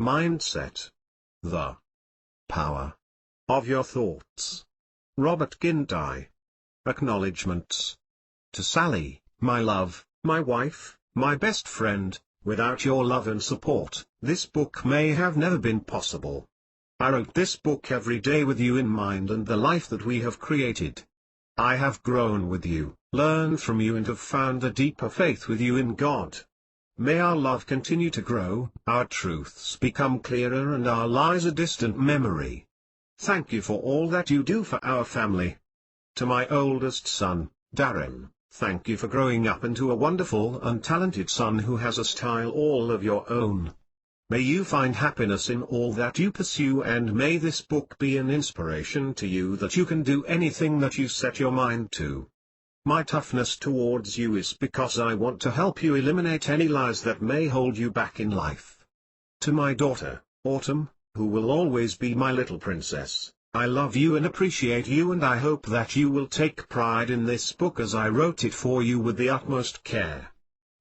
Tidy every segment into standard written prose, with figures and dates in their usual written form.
Mindset. The power of your thoughts. Robert Ginty. Acknowledgements. To Sally, my love, my wife, my best friend, without your love and support, this book may have never been possible. I wrote this book every day with you in mind and the life that we have created. I have grown with you, learned from you and have found a deeper faith with you in God. May our love continue to grow, our truths become clearer and our lies a distant memory. Thank you for all that you do for our family. To my oldest son, Darren, thank you for growing up into a wonderful and talented son who has a style all of your own. May you find happiness in all that you pursue, and may this book be an inspiration to you that you can do anything that you set your mind to. My toughness towards you is because I want to help you eliminate any lies that may hold you back in life. To my daughter, Autumn, who will always be my little princess, I love you and appreciate you, and I hope that you will take pride in this book as I wrote it for you with the utmost care.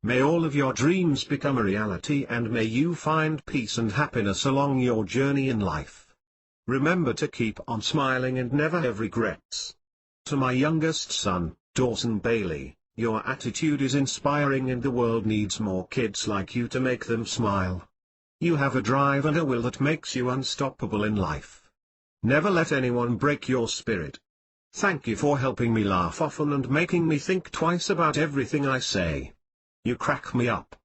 May all of your dreams become a reality, and may you find peace and happiness along your journey in life. Remember to keep on smiling and never have regrets. To my youngest son, Dawson Bailey, your attitude is inspiring and the world needs more kids like you to make them smile. You have a drive and a will that makes you unstoppable in life. Never let anyone break your spirit. Thank you for helping me laugh often and making me think twice about everything I say. You crack me up.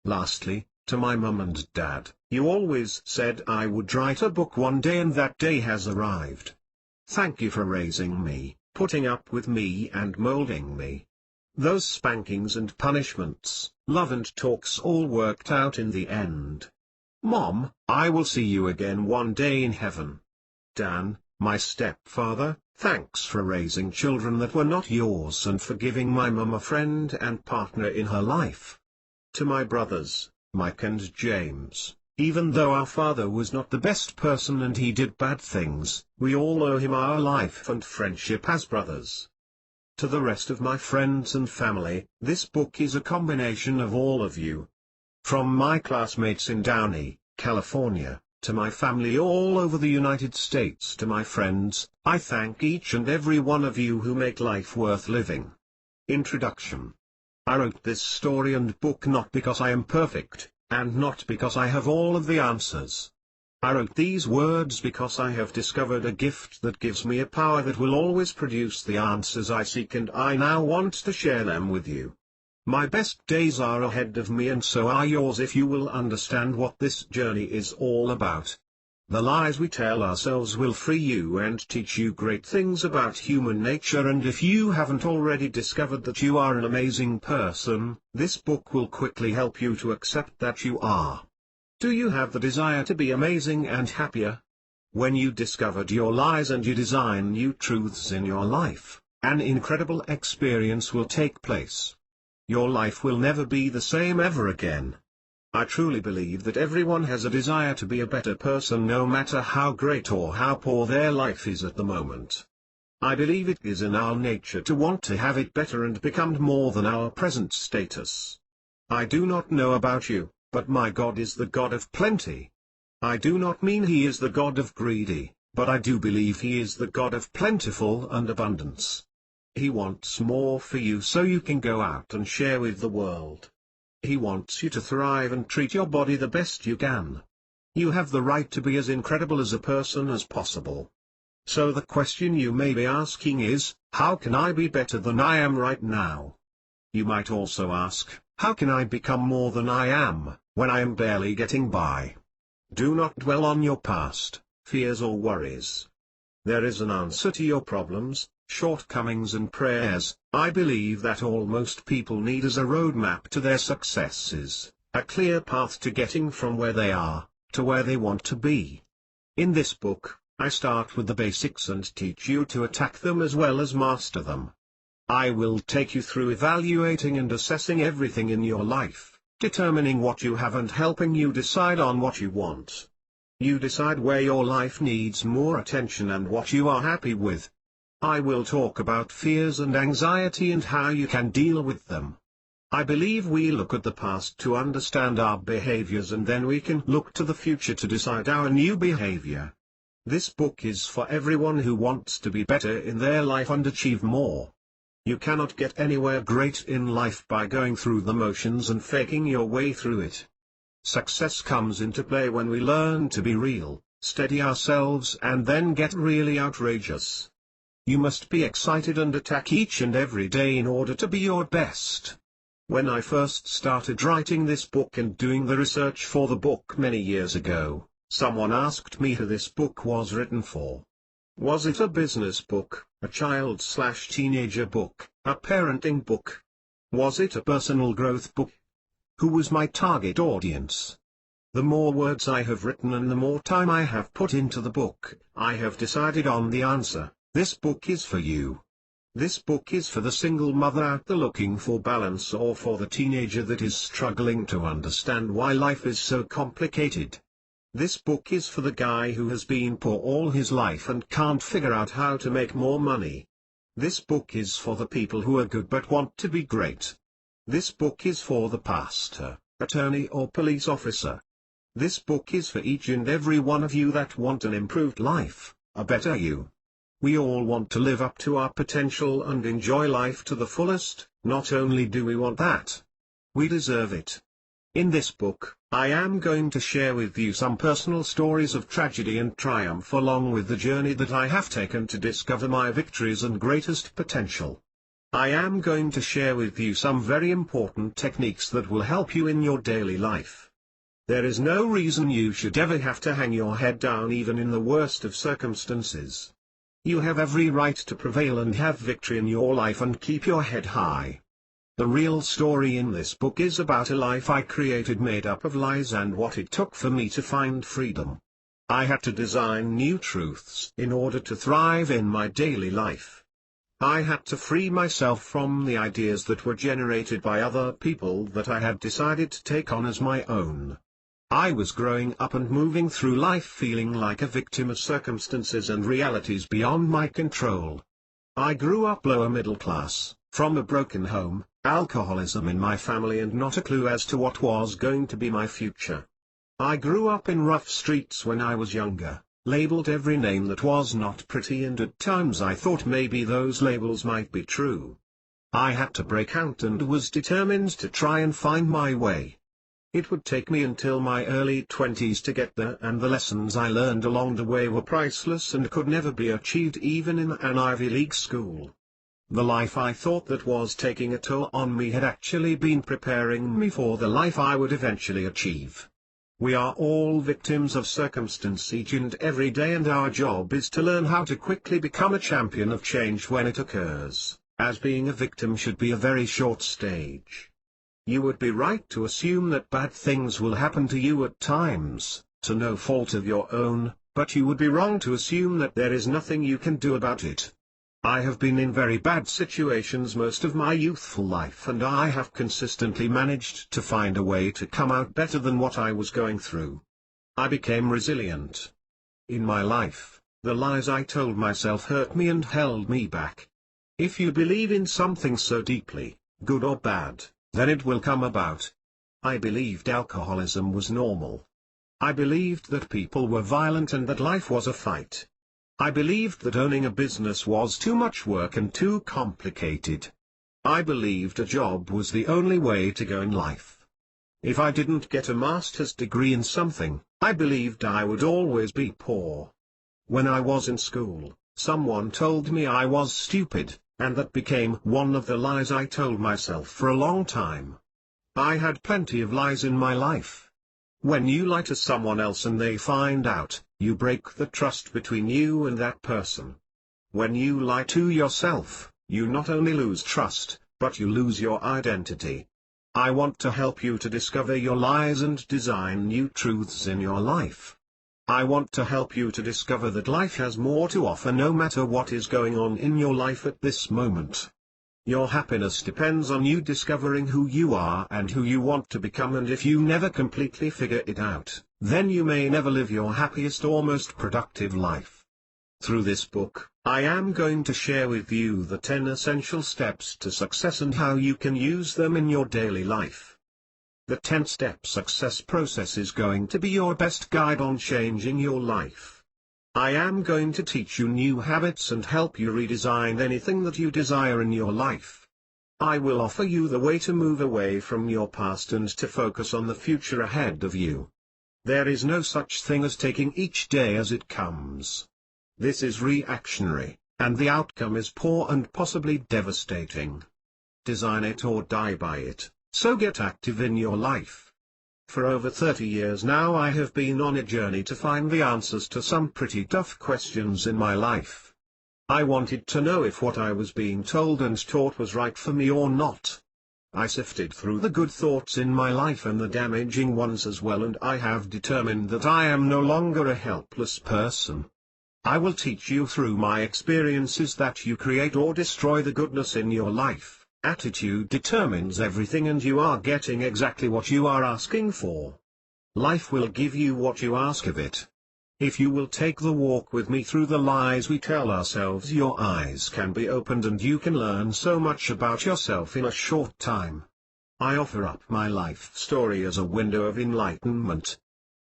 Lastly, to my mum and dad, you always said I would write a book one day, and that day has arrived. Thank you for raising me, putting up with me and molding me. Those spankings and punishments, love and talks all worked out in the end. Mom, I will see you again one day in heaven. Dan, my stepfather, thanks for raising children that were not yours and for giving my mum a friend and partner in her life. To my brothers, Mike and James, even though our father was not the best person and he did bad things, we all owe him our life and friendship as brothers. To the rest of my friends and family, this book is a combination of all of you. From my classmates in Downey, California, to my family all over the United States, to my friends, I thank each and every one of you who make life worth living. Introduction. I wrote this story and book not because I am perfect, and not because I have all of the answers. I wrote these words because I have discovered a gift that gives me a power that will always produce the answers I seek, and I now want to share them with you. My best days are ahead of me, and so are yours if you will understand what this journey is all about. The lies we tell ourselves will free you and teach you great things about human nature, and if you haven't already discovered that you are an amazing person, this book will quickly help you to accept that you are. Do you have the desire to be amazing and happier? When you discovered your lies and you design new truths in your life, an incredible experience will take place. Your life will never be the same ever again. I truly believe that everyone has a desire to be a better person, no matter how great or how poor their life is at the moment. I believe it is in our nature to want to have it better and become more than our present status. I do not know about you, but my God is the God of plenty. I do not mean He is the God of greedy, but I do believe He is the God of plentiful and abundance. He wants more for you so you can go out and share with the world. He wants you to thrive and treat your body the best you can. You have the right to be as incredible as a person as possible. So the question you may be asking is, how can I be better than I am right now? You might also ask, how can I become more than I am, when I am barely getting by? Do not dwell on your past, fears or worries. There is an answer to your problems, shortcomings and prayers. I believe that all most people need is a roadmap to their successes, a clear path to getting from where they are, to where they want to be. In this book, I start with the basics and teach you to attack them as well as master them. I will take you through evaluating and assessing everything in your life, determining what you have and helping you decide on what you want. You decide where your life needs more attention and what you are happy with. I will talk about fears and anxiety and how you can deal with them. I believe we look at the past to understand our behaviors, and then we can look to the future to decide our new behavior. This book is for everyone who wants to be better in their life and achieve more. You cannot get anywhere great in life by going through the motions and faking your way through it. Success comes into play when we learn to be real, steady ourselves, and then get really outrageous. You must be excited and attack each and every day in order to be your best. When I first started writing this book and doing the research for the book many years ago, someone asked me who this book was written for. Was it a business book, a child/teenager book, a parenting book? Was it a personal growth book? Who was my target audience? The more words I have written and the more time I have put into the book, I have decided on the answer: this book is for you. This book is for the single mother out there looking for balance, or for the teenager that is struggling to understand why life is so complicated. This book is for the guy who has been poor all his life and can't figure out how to make more money. This book is for the people who are good but want to be great. This book is for the pastor, attorney or police officer. This book is for each and every one of you that want an improved life, a better you. We all want to live up to our potential and enjoy life to the fullest. Not only do we want that, we deserve it. In this book, I am going to share with you some personal stories of tragedy and triumph, along with the journey that I have taken to discover my victories and greatest potential. I am going to share with you some very important techniques that will help you in your daily life. There is no reason you should ever have to hang your head down even in the worst of circumstances. You have every right to prevail and have victory in your life and keep your head high. The real story in this book is about a life I created made up of lies and what it took for me to find freedom. I had to design new truths in order to thrive in my daily life. I had to free myself from the ideas that were generated by other people that I had decided to take on as my own. I was growing up and moving through life feeling like a victim of circumstances and realities beyond my control. I grew up lower middle class, from a broken home, alcoholism in my family, and not a clue as to what was going to be my future. I grew up in rough streets when I was younger, labeled every name that was not pretty, and at times I thought maybe those labels might be true. I had to break out and was determined to try and find my way. It would take me until my early 20s to get there, and the lessons I learned along the way were priceless and could never be achieved even in an Ivy League school. The life I thought that was taking a toll on me had actually been preparing me for the life I would eventually achieve. We are all victims of circumstance each and every day, and our job is to learn how to quickly become a champion of change when it occurs, as being a victim should be a very short stage. You would be right to assume that bad things will happen to you at times, to no fault of your own, but you would be wrong to assume that there is nothing you can do about it. I have been in very bad situations most of my youthful life, and I have consistently managed to find a way to come out better than what I was going through. I became resilient. In my life, the lies I told myself hurt me and held me back. If you believe in something so deeply, good or bad, then it will come about. I believed alcoholism was normal. I believed that people were violent and that life was a fight. I believed that owning a business was too much work and too complicated. I believed a job was the only way to go in life. If I didn't get a master's degree in something, I believed I would always be poor. When I was in school, someone told me I was stupid, and that became one of the lies I told myself for a long time. I had plenty of lies in my life. When you lie to someone else and they find out, you break the trust between you and that person. When you lie to yourself, you not only lose trust, but you lose your identity. I want to help you to discover your lies and design new truths in your life. I want to help you to discover that life has more to offer no matter what is going on in your life at this moment. Your happiness depends on you discovering who you are and who you want to become, and if you never completely figure it out, then you may never live your happiest or most productive life. Through this book, I am going to share with you the 10 essential steps to success and how you can use them in your daily life. The 10-step success process is going to be your best guide on changing your life. I am going to teach you new habits and help you redesign anything that you desire in your life. I will offer you the way to move away from your past and to focus on the future ahead of you. There is no such thing as taking each day as it comes. This is reactionary, and the outcome is poor and possibly devastating. Design it or die by it, so get active in your life. For over 30 years now I have been on a journey to find the answers to some pretty tough questions in my life. I wanted to know if what I was being told and taught was right for me or not. I sifted through the good thoughts in my life and the damaging ones as well, and I have determined that I am no longer a helpless person. I will teach you through my experiences that you create or destroy the goodness in your life. Attitude determines everything, and you are getting exactly what you are asking for. Life will give you what you ask of it. If you will take the walk with me through the lies we tell ourselves, your eyes can be opened and you can learn so much about yourself in a short time. I offer up my life story as a window of enlightenment.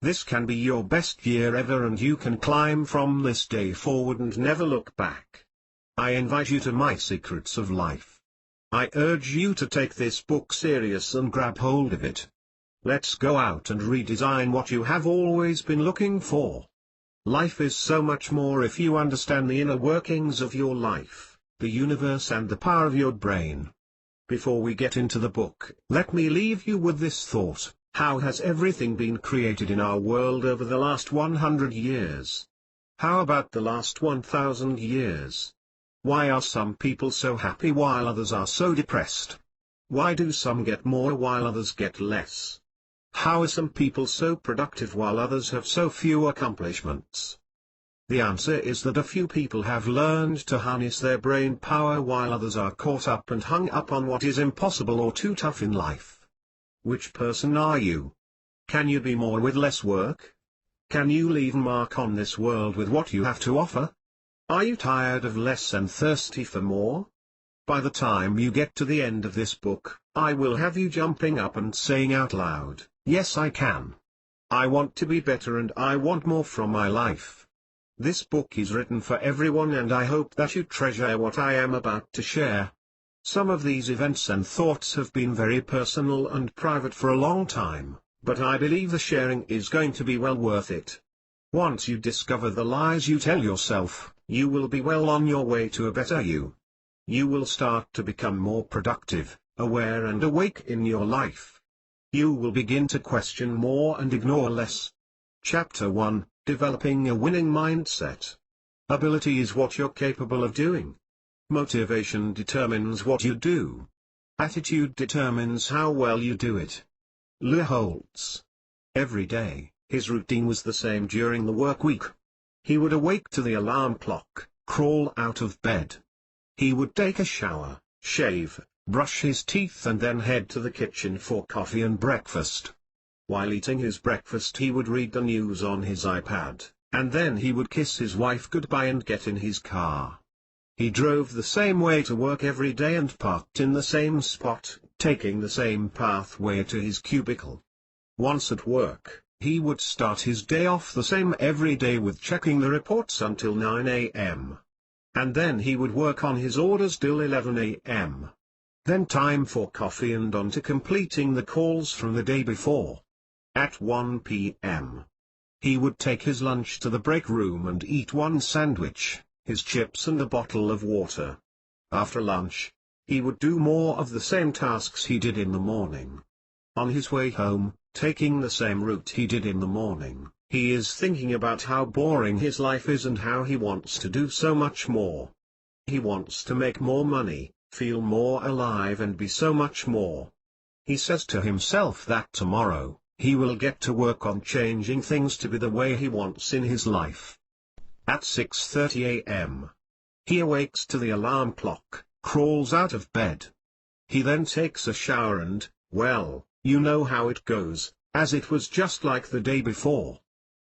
This can be your best year ever, and you can climb from this day forward and never look back. I invite you to my secrets of life. I urge you to take this book serious and grab hold of it. Let's go out and redesign what you have always been looking for. Life is so much more if you understand the inner workings of your life, the universe and the power of your brain. Before we get into the book, let me leave you with this thought. How has everything been created in our world over the last 100 years? How about the last 1,000 years? Why are some people so happy while others are so depressed? Why do some get more while others get less? How are some people so productive while others have so few accomplishments? The answer is that a few people have learned to harness their brain power while others are caught up and hung up on what is impossible or too tough in life. Which person are you? Can you be more with less work? Can you leave a mark on this world with what you have to offer? Are you tired of less and thirsty for more? By the time you get to the end of this book, I will have you jumping up and saying out loud, yes I can. I want to be better and I want more from my life. This book is written for everyone, and I hope that you treasure what I am about to share. Some of these events and thoughts have been very personal and private for a long time, but I believe the sharing is going to be well worth it. Once you discover the lies you tell yourself, you will be well on your way to a better you. You will start to become more productive, aware and awake in your life. You will begin to question more and ignore less. Chapter 1, Developing a Winning Mindset. Ability is what you're capable of doing. Motivation determines what you do. Attitude determines how well you do it. Lou Holtz. Every day, his routine was the same during the work week. He would awake to the alarm clock, crawl out of bed. He would take a shower, shave, brush his teeth and then head to the kitchen for coffee and breakfast. While eating his breakfast he would read the news on his iPad, and then he would kiss his wife goodbye and get in his car. He drove the same way to work every day and parked in the same spot, taking the same pathway to his cubicle. Once at work, he would start his day off the same every day with checking the reports until 9 a.m. And then he would work on his orders till 11 a.m. Then time for coffee and on to completing the calls from the day before. At 1 p.m. he would take his lunch to the break room and eat one sandwich, his chips and a bottle of water. After lunch, he would do more of the same tasks he did in the morning. On his way home, taking the same route he did in the morning, he is thinking about how boring his life is and how he wants to do so much more. He wants to make more money, feel more alive and be so much more. He says to himself that tomorrow, he will get to work on changing things to be the way he wants in his life. At 6:30 a.m. he awakes to the alarm clock, crawls out of bed. He then takes a shower and, well, you know how it goes, as it was just like the day before.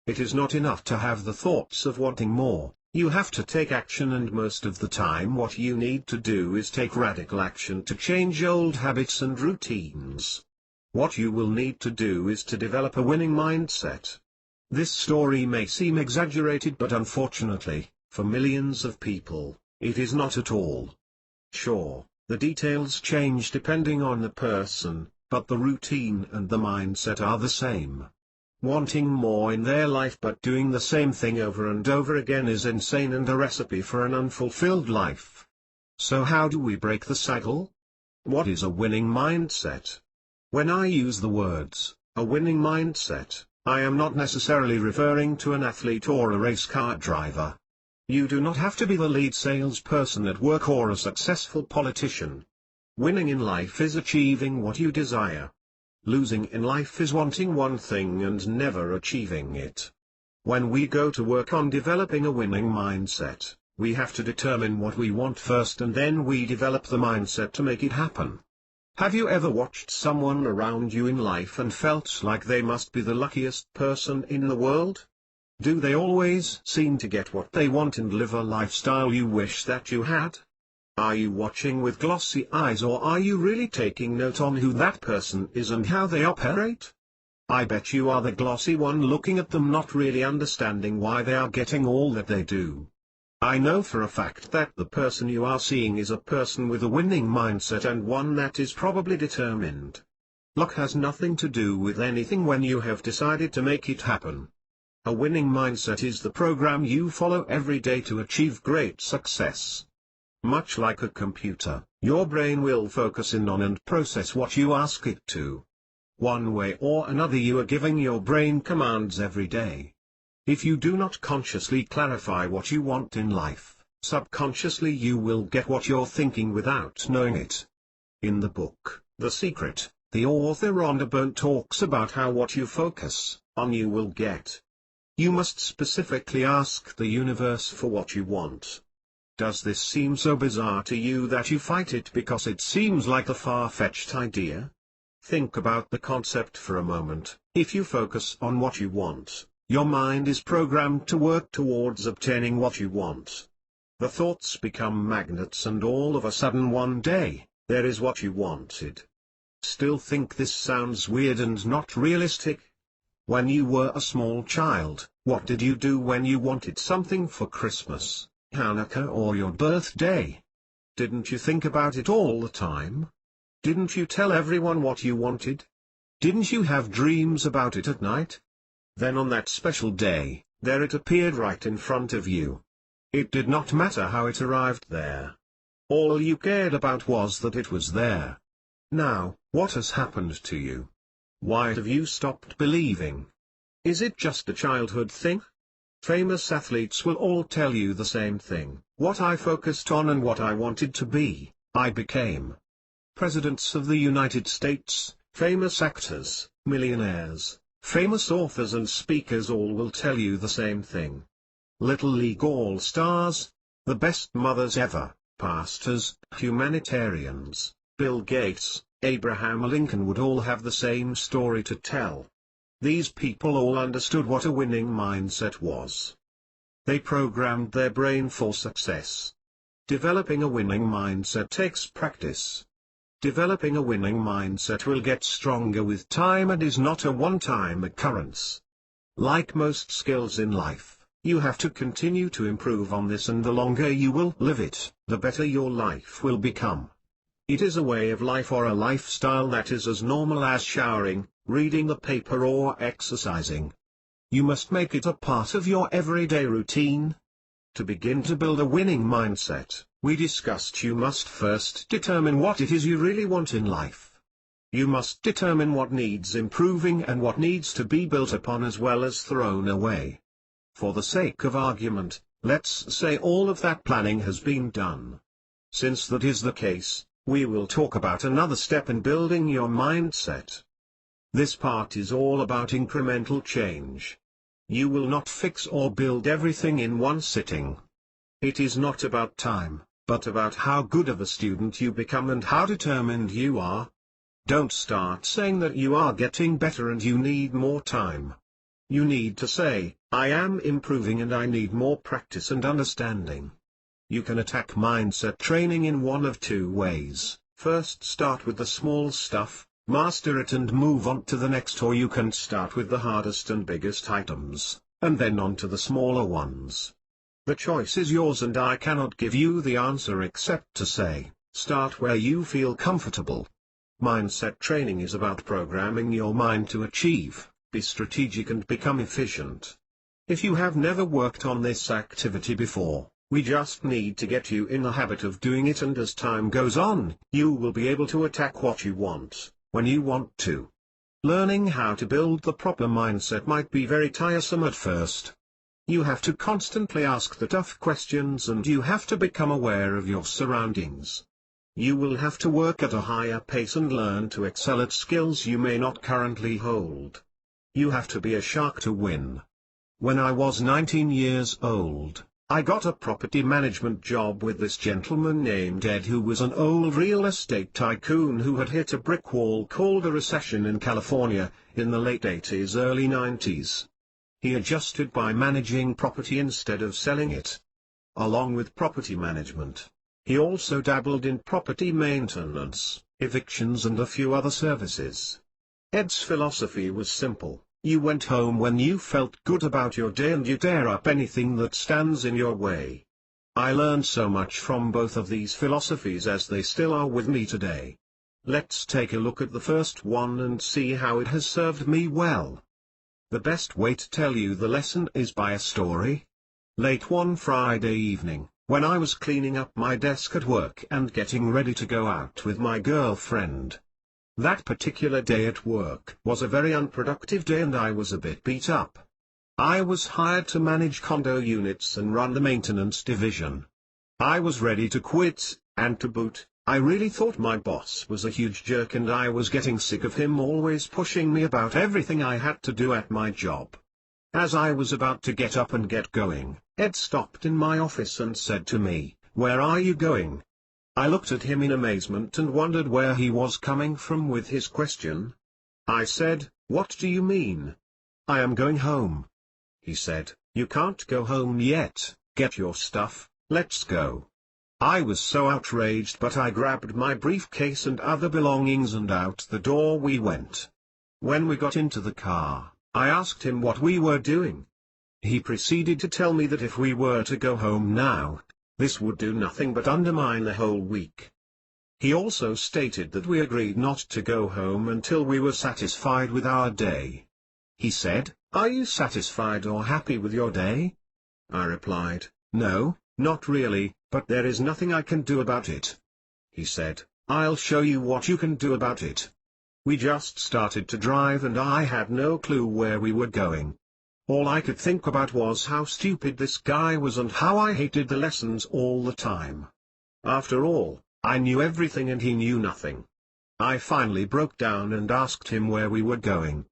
It is not enough to have the thoughts of wanting more, You have to take action, and most of the time what you need to do is take radical action to change old habits and routines. What you will need to do is to develop a winning mindset. This story may seem exaggerated, but unfortunately, for millions of people, it is not at all. Sure, the details change depending on the person, but the routine and the mindset are the same. Wanting more in their life but doing the same thing over and over again is insane and a recipe for an unfulfilled life. So how do we break the cycle? What is a winning mindset? When I use the words, a winning mindset, I am not necessarily referring to an athlete or a race car driver. You do not have to be the lead salesperson at work or a successful politician. Winning in life is achieving what you desire. Losing in life is wanting one thing and never achieving it. When we go to work on developing a winning mindset, we have to determine what we want first, and then we develop the mindset to make it happen. Have you ever watched someone around you in life and felt like they must be the luckiest person in the world? Do they always seem to get what they want and live a lifestyle you wish that you had? Are you watching with glossy eyes, or are you really taking note on who that person is and how they operate? I bet you are the glossy one, looking at them, not really understanding why they are getting all that they do. I know for a fact that the person you are seeing is a person with a winning mindset, and one that is probably determined. Luck has nothing to do with anything when you have decided to make it happen. A winning mindset is the program you follow every day to achieve great success. Much like a computer, your brain will focus in on and process what you ask it to. One way or another, you are giving your brain commands every day. If you do not consciously clarify what you want in life, subconsciously you will get what you're thinking without knowing it. In the book, The Secret, the author Rhonda Byrne talks about how what you focus on you will get. You must specifically ask the universe for what you want. Does this seem so bizarre to you that you fight it because it seems like a far-fetched idea? Think about the concept for a moment. If you focus on what you want, your mind is programmed to work towards obtaining what you want. The thoughts become magnets, and all of a sudden one day, there is what you wanted. Still think this sounds weird and not realistic? When you were a small child, what did you do when you wanted something for Christmas, Hanukkah, or your birthday? Didn't you think about it all the time? Didn't you tell everyone what you wanted? Didn't you have dreams about it at night? Then on that special day, there it appeared right in front of you. It did not matter how it arrived there. All you cared about was that it was there. Now, what has happened to you? Why have you stopped believing? Is it just a childhood thing? Famous athletes will all tell you the same thing. What I focused on and what I wanted to be, I became. Presidents of the United States, famous actors, millionaires, famous authors and speakers all will tell you the same thing. Little League All-Stars, the best mothers ever, pastors, humanitarians, Bill Gates, Abraham Lincoln would all have the same story to tell. These people all understood what a winning mindset was. They programmed their brain for success. Developing a winning mindset takes practice. Developing a winning mindset will get stronger with time and is not a one-time occurrence. Like most skills in life, you have to continue to improve on this, and the longer you will live it, the better your life will become. It is a way of life or a lifestyle that is as normal as showering, reading the paper, or exercising. You must make it a part of your everyday routine. To begin to build a winning mindset, we discussed you must first determine what it is you really want in life. You must determine what needs improving and what needs to be built upon as well as thrown away. For the sake of argument, let's say all of that planning has been done. Since that is the case, we will talk about another step in building your mindset. This part is all about incremental change. You will not fix or build everything in one sitting. It is not about time, but about how good of a student you become and how determined you are. Don't start saying that you are getting better and you need more time. You need to say, I am improving and I need more practice and understanding. You can attack mindset training in one of two ways. First, start with the small stuff, master it and move on to the next, or you can start with the hardest and biggest items, and then on to the smaller ones. The choice is yours and I cannot give you the answer except to say, start where you feel comfortable. Mindset training is about programming your mind to achieve, be strategic and become efficient. If you have never worked on this activity before, we just need to get you in the habit of doing it, and as time goes on, you will be able to attack what you want, when you want to. Learning how to build the proper mindset might be very tiresome at first. You have to constantly ask the tough questions and you have to become aware of your surroundings. You will have to work at a higher pace and learn to excel at skills you may not currently hold. You have to be a shark to win. When I was 19 years old, I got a property management job with this gentleman named Ed, who was an old real estate tycoon who had hit a brick wall called a recession in California, in the late 80s, early 90s. He adjusted by managing property instead of selling it. Along with property management, he also dabbled in property maintenance, evictions and a few other services. Ed's philosophy was simple. You went home when you felt good about your day and you tear up anything that stands in your way. I learned so much from both of these philosophies, as they still are with me today. Let's take a look at the first one and see how it has served me well. The best way to tell you the lesson is by a story. Late one Friday evening, when I was cleaning up my desk at work and getting ready to go out with my girlfriend. That particular day at work was a very unproductive day and I was a bit beat up. I was hired to manage condo units and run the maintenance division. I was ready to quit, and to boot, I really thought my boss was a huge jerk and I was getting sick of him always pushing me about everything I had to do at my job. As I was about to get up and get going, Ed stopped in my office and said to me, "Where are you going?" I looked at him in amazement and wondered where he was coming from with his question. I said, "What do you mean?" "I am going home." He said, "You can't go home yet, get your stuff, let's go." I was so outraged, but I grabbed my briefcase and other belongings and out the door we went. When we got into the car, I asked him what we were doing. He proceeded to tell me that if we were to go home now, this would do nothing but undermine the whole week. He also stated that we agreed not to go home until we were satisfied with our day. He said, "Are you satisfied or happy with your day?" I replied, "No, not really, but there is nothing I can do about it." He said, "I'll show you what you can do about it." We just started to drive and I had no clue where we were going. All I could think about was how stupid this guy was and how I hated the lessons all the time. After all, I knew everything and he knew nothing. I finally broke down and asked him where we were going.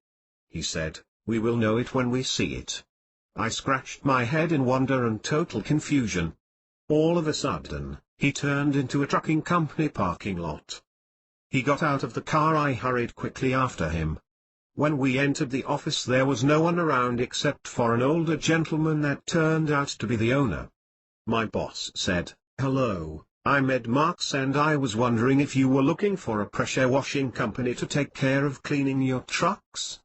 He said, "We will know it when we see it." I scratched my head in wonder and total confusion. All of a sudden, he turned into a trucking company parking lot. He got out of the car. I hurried quickly after him. When we entered the office there was no one around except for an older gentleman that turned out to be the owner. My boss said, "Hello, I'm Ed Marks and I was wondering if you were looking for a pressure washing company to take care of cleaning your trucks?"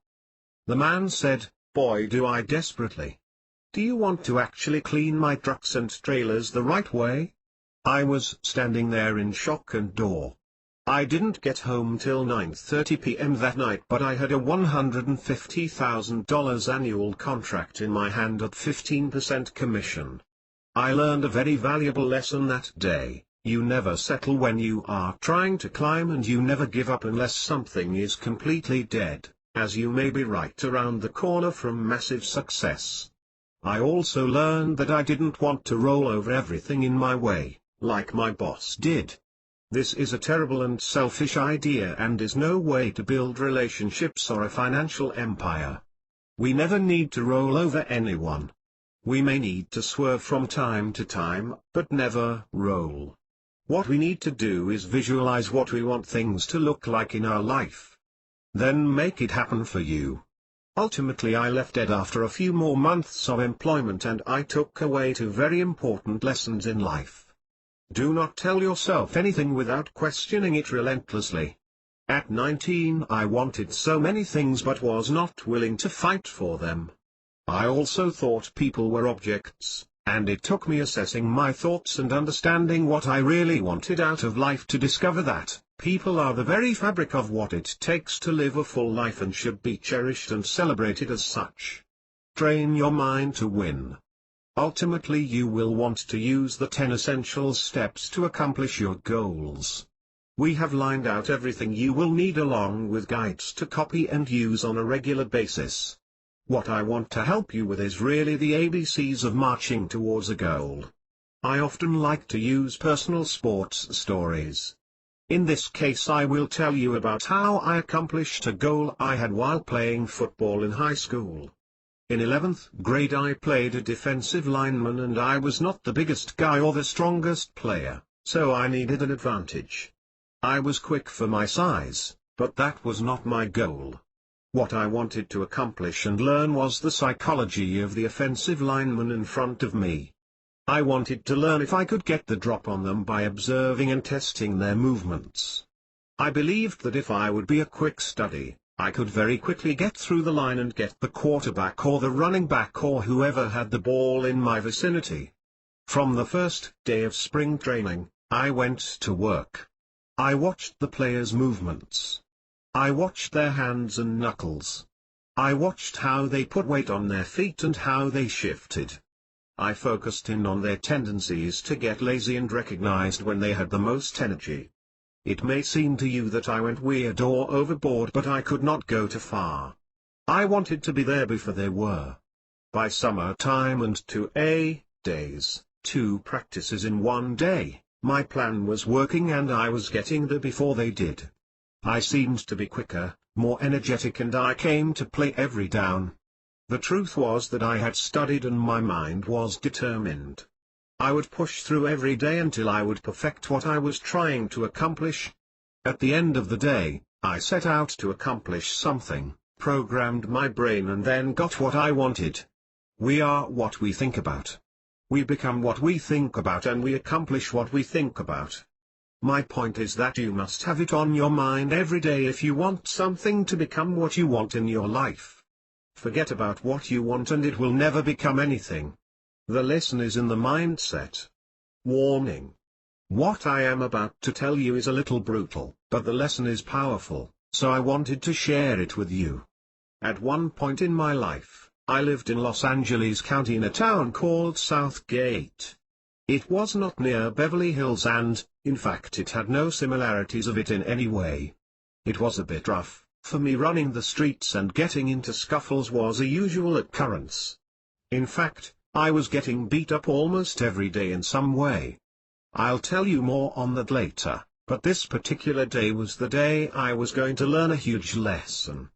The man said, "Boy, do I desperately. Do you want to actually clean my trucks and trailers the right way?" I was standing there in shock and awe. I didn't get home till 9:30 p.m. that night, but I had a $150,000 annual contract in my hand at 15% commission. I learned a very valuable lesson that day: you never settle when you are trying to climb and you never give up unless something is completely dead, as you may be right around the corner from massive success. I also learned that I didn't want to roll over everything in my way, like my boss did. This is a terrible and selfish idea and is no way to build relationships or a financial empire. We never need to roll over anyone. We may need to swerve from time to time, but never roll. What we need to do is visualize what we want things to look like in our life. Then make it happen for you. Ultimately I left Ed after a few more months of employment, and I took away two very important lessons in life. Do not tell yourself anything without questioning it relentlessly. At 19 I wanted so many things but was not willing to fight for them. I also thought people were objects, and it took me assessing my thoughts and understanding what I really wanted out of life to discover that people are the very fabric of what it takes to live a full life and should be cherished and celebrated as such. Train your mind to win. Ultimately you will want to use the 10 essential steps to accomplish your goals. We have lined out everything you will need along with guides to copy and use on a regular basis. What I want to help you with is really the ABCs of marching towards a goal. I often like to use personal sports stories. In this case I will tell you about how I accomplished a goal I had while playing football in high school. In 11th grade I played a defensive lineman, and I was not the biggest guy or the strongest player, so I needed an advantage. I was quick for my size, but that was not my goal. What I wanted to accomplish and learn was the psychology of the offensive lineman in front of me. I wanted to learn if I could get the drop on them by observing and testing their movements. I believed that if I would be a quick study, I could very quickly get through the line and get the quarterback or the running back or whoever had the ball in my vicinity. From the first day of spring training, I went to work. I watched the players' movements. I watched their hands and knuckles. I watched how they put weight on their feet and how they shifted. I focused in on their tendencies to get lazy and recognized when they had the most energy. It may seem to you that I went weird or overboard, but I could not go too far. I wanted to be there before they were. By summertime and 2 days, 2 practices in one day, my plan was working and I was getting there before they did. I seemed to be quicker, more energetic, and I came to play every down. The truth was that I had studied and my mind was determined. I would push through every day until I would perfect what I was trying to accomplish. At the end of the day, I set out to accomplish something, programmed my brain, and then got what I wanted. We are what we think about. We become what we think about, and we accomplish what we think about. My point is that you must have it on your mind every day if you want something to become what you want in your life. Forget about what you want and it will never become anything. The lesson is in the mindset. Warning. What I am about to tell you is a little brutal, but the lesson is powerful, so I wanted to share it with you. At one point in my life, I lived in Los Angeles County in a town called Southgate. It was not near Beverly Hills and, in fact, it had no similarities of it in any way. It was a bit rough. For me, running the streets and getting into scuffles was a usual occurrence. In fact, I was getting beat up almost every day in some way. I'll tell you more on that later, but this particular day was the day I was going to learn a huge lesson.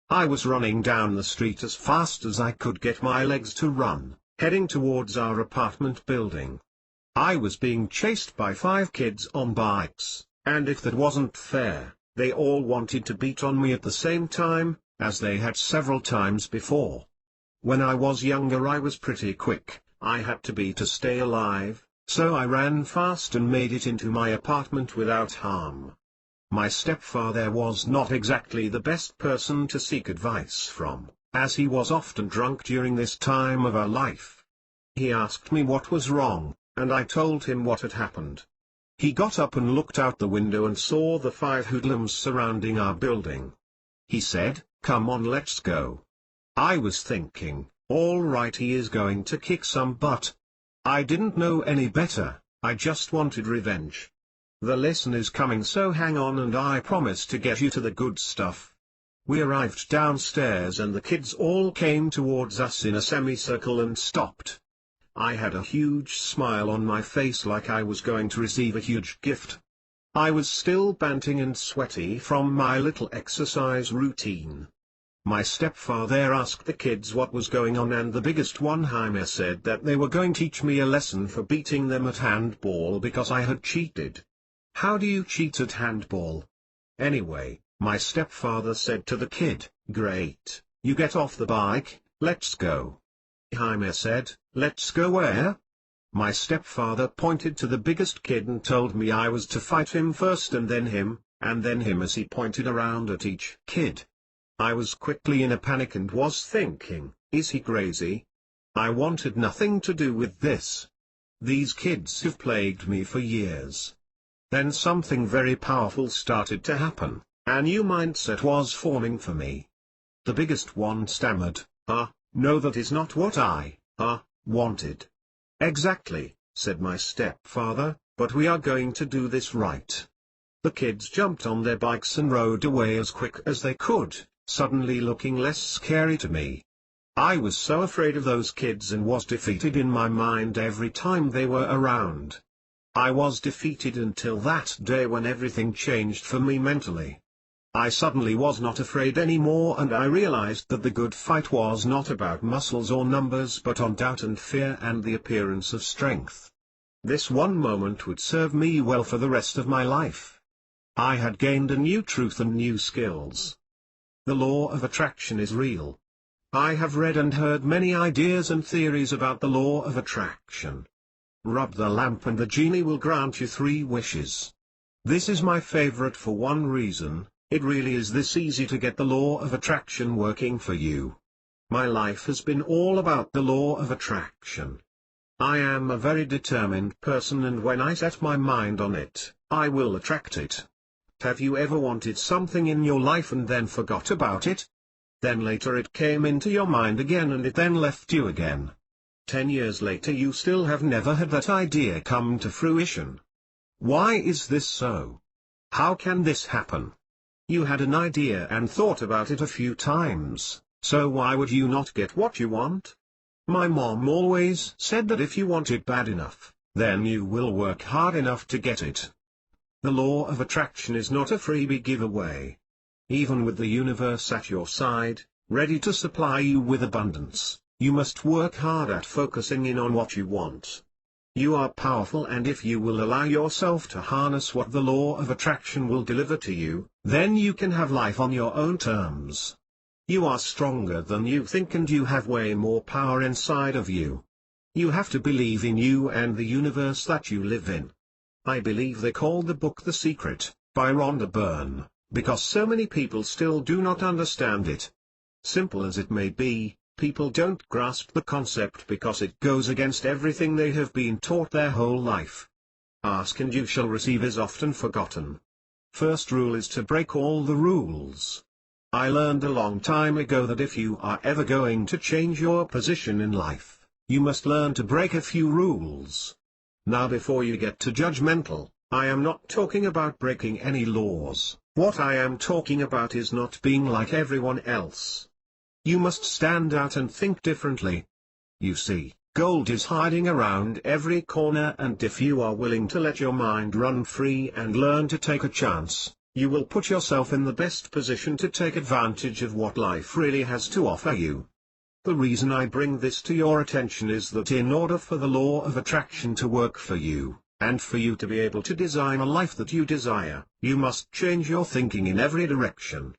I was running down the street as fast as I could get my legs to run, heading towards our apartment building. I was being chased by 5 kids on bikes, and if that wasn't fair, they all wanted to beat on me at the same time, as they had several times before. When I was younger I was pretty quick, I had to be to stay alive, so I ran fast and made it into my apartment without harm. My stepfather was not exactly the best person to seek advice from, as he was often drunk during this time of our life. He asked me what was wrong, and I told him what had happened. He got up and looked out the window and saw the 5 hoodlums surrounding our building. He said, "Come on, let's go." I was thinking, all right, he is going to kick some butt. I didn't know any better, I just wanted revenge. The lesson is coming, so hang on and I promise to get you to the good stuff. We arrived downstairs and the kids all came towards us in a semicircle and stopped. I had a huge smile on my face like I was going to receive a huge gift. I was still panting and sweaty from my little exercise routine. My stepfather asked the kids what was going on, and the biggest one, Jaime, said that they were going to teach me a lesson for beating them at handball because I had cheated. How do you cheat at handball? Anyway, my stepfather said to the kid, "Great, You get off the bike, let's go. Jaime said, let's go where? My stepfather pointed to the biggest kid and told me I was to fight him first and then him as he pointed around at each kid. I was quickly in a panic and was thinking, is he crazy? I wanted nothing to do with this. These kids have plagued me for years. Then something very powerful started to happen. A new mindset was forming for me. The biggest one stammered, no, that is not what I wanted. Exactly, said my stepfather, but we are going to do this right. The kids jumped on their bikes and rode away as quick as they could, suddenly looking less scary to me. I was so afraid of those kids and was defeated in my mind every time they were around. I was defeated until that day when everything changed for me mentally. I suddenly was not afraid anymore, and I realized that the good fight was not about muscles or numbers but on doubt and fear and the appearance of strength. This one moment would serve me well for the rest of my life. I had gained a new truth and new skills. The law of attraction is real. I have read and heard many ideas and theories about the law of attraction. Rub the lamp and the genie will grant you 3 wishes. This is my favorite for one reason. It really is this easy to get the law of attraction working for you. My life has been all about the law of attraction. I am a very determined person, and when I set my mind on it, I will attract it. Have you ever wanted something in your life and then forgot about it? Then later it came into your mind again and it then left you again. 10 years later you still have never had that idea come to fruition. Why is this so? How can this happen? You had an idea and thought about it a few times, so why would you not get what you want? My mom always said that if you want it bad enough, then you will work hard enough to get it. The law of attraction is not a freebie giveaway. Even with the universe at your side, ready to supply you with abundance, you must work hard at focusing in on what you want. You are powerful, and if you will allow yourself to harness what the law of attraction will deliver to you, then you can have life on your own terms. You are stronger than you think, and you have way more power inside of you. You have to believe in you and the universe that you live in. I believe they called the book The Secret, by Rhonda Byrne, because so many people still do not understand it. Simple as it may be, people don't grasp the concept because it goes against everything they have been taught their whole life. Ask and you shall receive is often forgotten. First rule is to break all the rules. I learned a long time ago that if you are ever going to change your position in life, you must learn to break a few rules. Now before you get too judgmental, I am not talking about breaking any laws. What I am talking about is not being like everyone else. You must stand out and think differently. You see, gold is hiding around every corner, and if you are willing to let your mind run free and learn to take a chance, you will put yourself in the best position to take advantage of what life really has to offer you. The reason I bring this to your attention is that in order for the law of attraction to work for you, and for you to be able to design a life that you desire, you must change your thinking in every direction.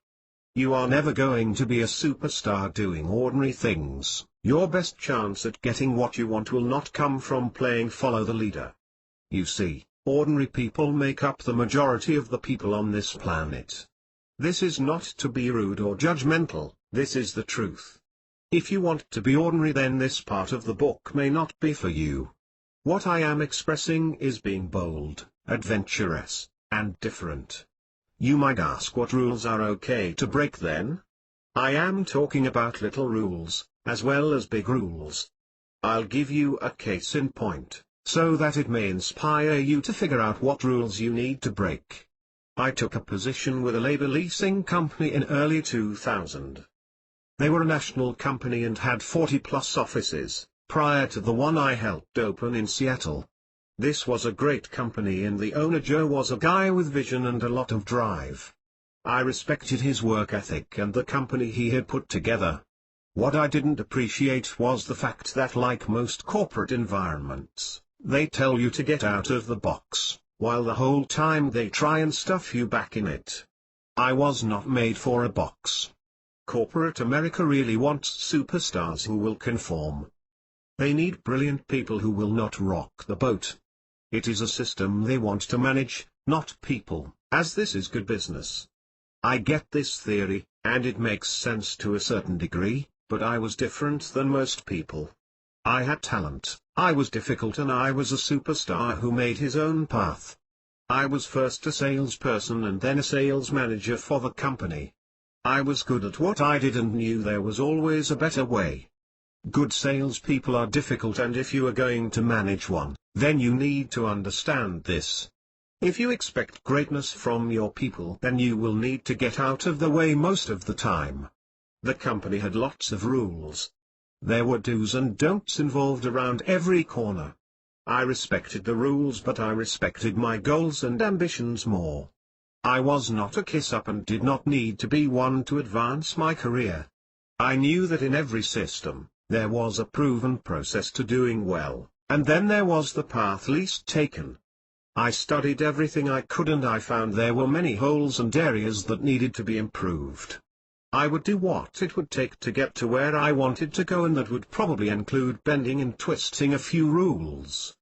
You are never going to be a superstar doing ordinary things. Your best chance at getting what you want will not come from playing follow the leader. You see, ordinary people make up the majority of the people on this planet. This is not to be rude or judgmental, this is the truth. If you want to be ordinary, then this part of the book may not be for you. What I am expressing is being bold, adventurous, and different. You might ask what rules are okay to break then? I am talking about little rules, as well as big rules. I'll give you a case in point, so that it may inspire you to figure out what rules you need to break. I took a position with a labor leasing company in early 2000. They were a national company and had 40+ offices, prior to the one I helped open in Seattle. This was a great company, and the owner Joe was a guy with vision and a lot of drive. I respected his work ethic and the company he had put together. What I didn't appreciate was the fact that, like most corporate environments, they tell you to get out of the box, while the whole time they try and stuff you back in it. I was not made for a box. Corporate America really wants superstars who will conform. They need brilliant people who will not rock the boat. It is a system they want to manage, not people, as this is good business. I get this theory, and it makes sense to a certain degree, but I was different than most people. I had talent, I was difficult, and I was a superstar who made his own path. I was first a salesperson and then a sales manager for the company. I was good at what I did and knew there was always a better way. Good salespeople are difficult, and if you are going to manage one, then you need to understand this. If you expect greatness from your people, then you will need to get out of the way most of the time. The company had lots of rules. There were do's and don'ts involved around every corner. I respected the rules, but I respected my goals and ambitions more. I was not a kiss-up and did not need to be one to advance my career. I knew that in every system, there was a proven process to doing well, and then there was the path least taken. I studied everything I could, and I found there were many holes and areas that needed to be improved. I would do what it would take to get to where I wanted to go, and that would probably include bending and twisting a few rules.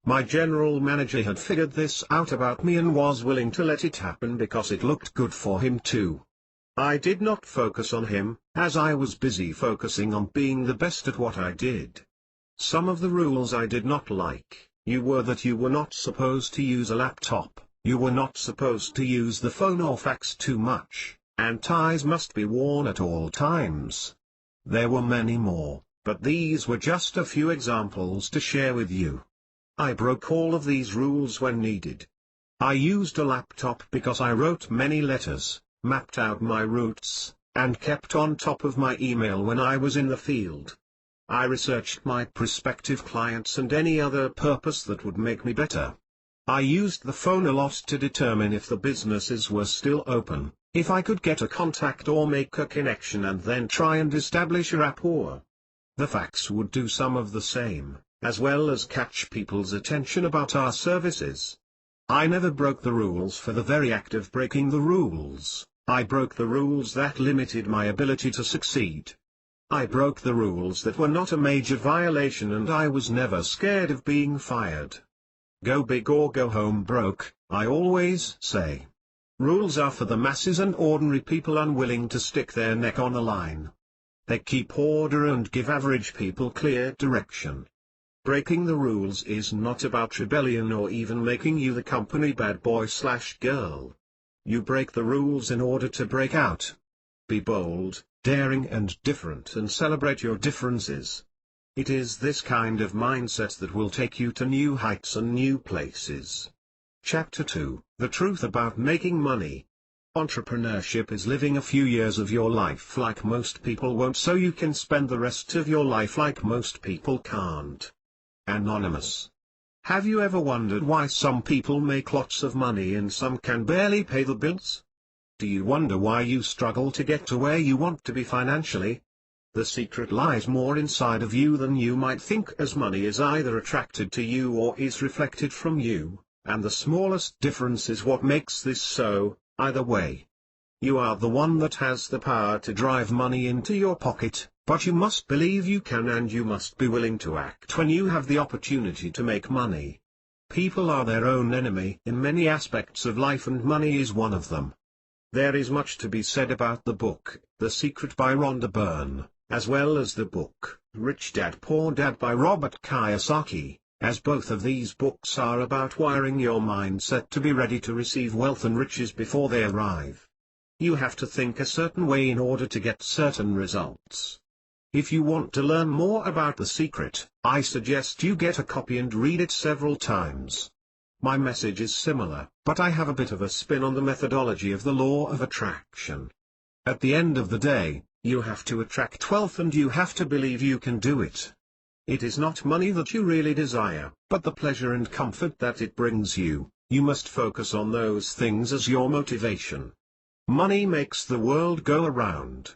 My general manager had figured this out about me and was willing to let it happen because it looked good for him too. I did not focus on him, as I was busy focusing on being the best at what I did. Some of the rules I did not like. You were not supposed to use a laptop, you were not supposed to use the phone or fax too much, and ties must be worn at all times. There were many more, but these were just a few examples to share with you. I broke all of these rules when needed. I used a laptop because I wrote many letters, mapped out my routes, and kept on top of my email when I was in the field. I researched my prospective clients and any other purpose that would make me better. I used the phone a lot to determine if the businesses were still open, if I could get a contact or make a connection and then try and establish a rapport. The fax would do some of the same, as well as catch people's attention about our services. I never broke the rules for the very act of breaking the rules. I broke the rules that limited my ability to succeed. I broke the rules that were not a major violation, and I was never scared of being fired. Go big or go home broke, I always say. Rules are for the masses and ordinary people unwilling to stick their neck on the line. They keep order and give average people clear direction. Breaking the rules is not about rebellion or even making you the company bad boy/girl. You break the rules in order to break out. Be bold, daring and different, and celebrate your differences. It is this kind of mindset that will take you to new heights and new places. Chapter 2: The Truth About Making Money. Entrepreneurship is living a few years of your life like most people won't, so you can spend the rest of your life like most people can't. Anonymous. Have you ever wondered why some people make lots of money and some can barely pay the bills? Do you wonder why you struggle to get to where you want to be financially? The secret lies more inside of you than you might think, as money is either attracted to you or is reflected from you, and the smallest difference is what makes this so. Either way, you are the one that has the power to drive money into your pocket, but you must believe you can, and you must be willing to act when you have the opportunity to make money. People are their own enemy in many aspects of life, and money is one of them. There is much to be said about the book, The Secret by Rhonda Byrne, as well as the book, Rich Dad Poor Dad by Robert Kiyosaki, as both of these books are about wiring your mindset to be ready to receive wealth and riches before they arrive. You have to think a certain way in order to get certain results. If you want to learn more about The Secret, I suggest you get a copy and read it several times. My message is similar, but I have a bit of a spin on the methodology of the law of attraction. At the end of the day, you have to attract wealth, and you have to believe you can do it. It is not money that you really desire, but the pleasure and comfort that it brings you. You must focus on those things as your motivation. Money makes the world go around.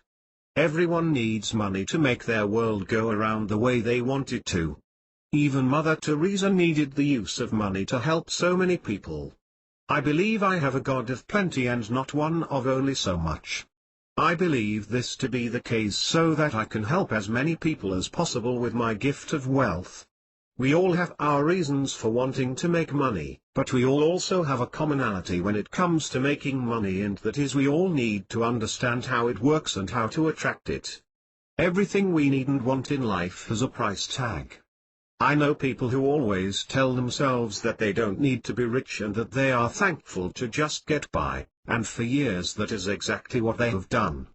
Everyone needs money to make their world go around the way they want it to. Even Mother Teresa needed the use of money to help so many people. I believe I have a God of plenty and not one of only so much. I believe this to be the case so that I can help as many people as possible with my gift of wealth. We all have our reasons for wanting to make money, but we all also have a commonality when it comes to making money, and that is we all need to understand how it works and how to attract it. Everything we need and want in life has a price tag. I know people who always tell themselves that they don't need to be rich and that they are thankful to just get by, and for years that is exactly what they have done.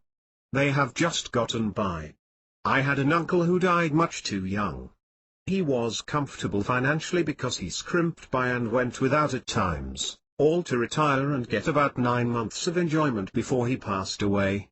They have just gotten by. I had an uncle who died much too young. He was comfortable financially because he scrimped by and went without at times, all to retire and get about 9 months of enjoyment before he passed away.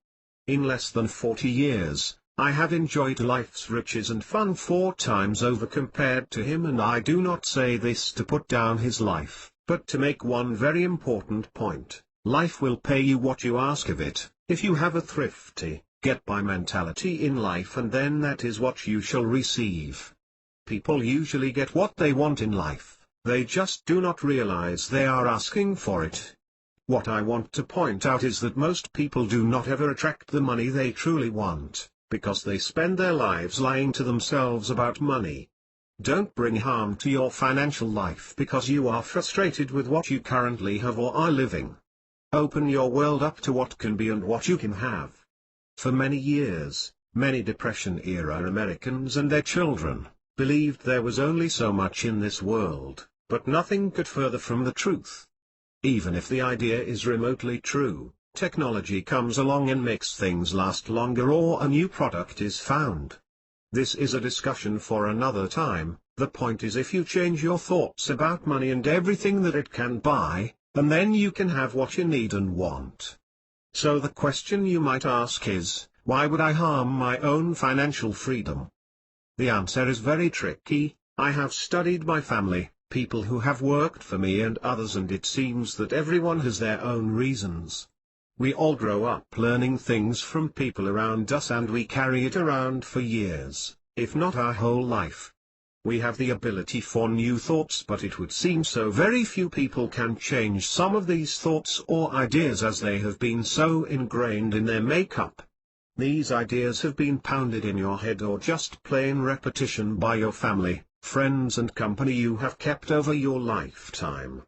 In less than 40 years, I have enjoyed life's riches and fun 4 times over compared to him, and I do not say this to put down his life, but to make one very important point. Life will pay you what you ask of it, if you have a thrifty, get-by mentality in life, and then that is what you shall receive. People usually get what they want in life, they just do not realize they are asking for it. What I want to point out is that most people do not ever attract the money they truly want, because they spend their lives lying to themselves about money. Don't bring harm to your financial life because you are frustrated with what you currently have or are living. Open your world up to what can be and what you can have. For many years, many Depression-era Americans and their children believed there was only so much in this world, but nothing could further from the truth. Even if the idea is remotely true, technology comes along and makes things last longer, or a new product is found. This is a discussion for another time. The point is, if you change your thoughts about money and everything that it can buy, and then you can have what you need and want. So the question you might ask is, why would I harm my own financial freedom? The answer is very tricky. I have studied my family, people who have worked for me and others, and it seems that everyone has their own reasons. We all grow up learning things from people around us, and we carry it around for years, if not our whole life. We have the ability for new thoughts, but it would seem so very few people can change some of these thoughts or ideas, as they have been so ingrained in their makeup. These ideas have been pounded in your head or just plain repetition by your family, friends and company you have kept over your lifetime.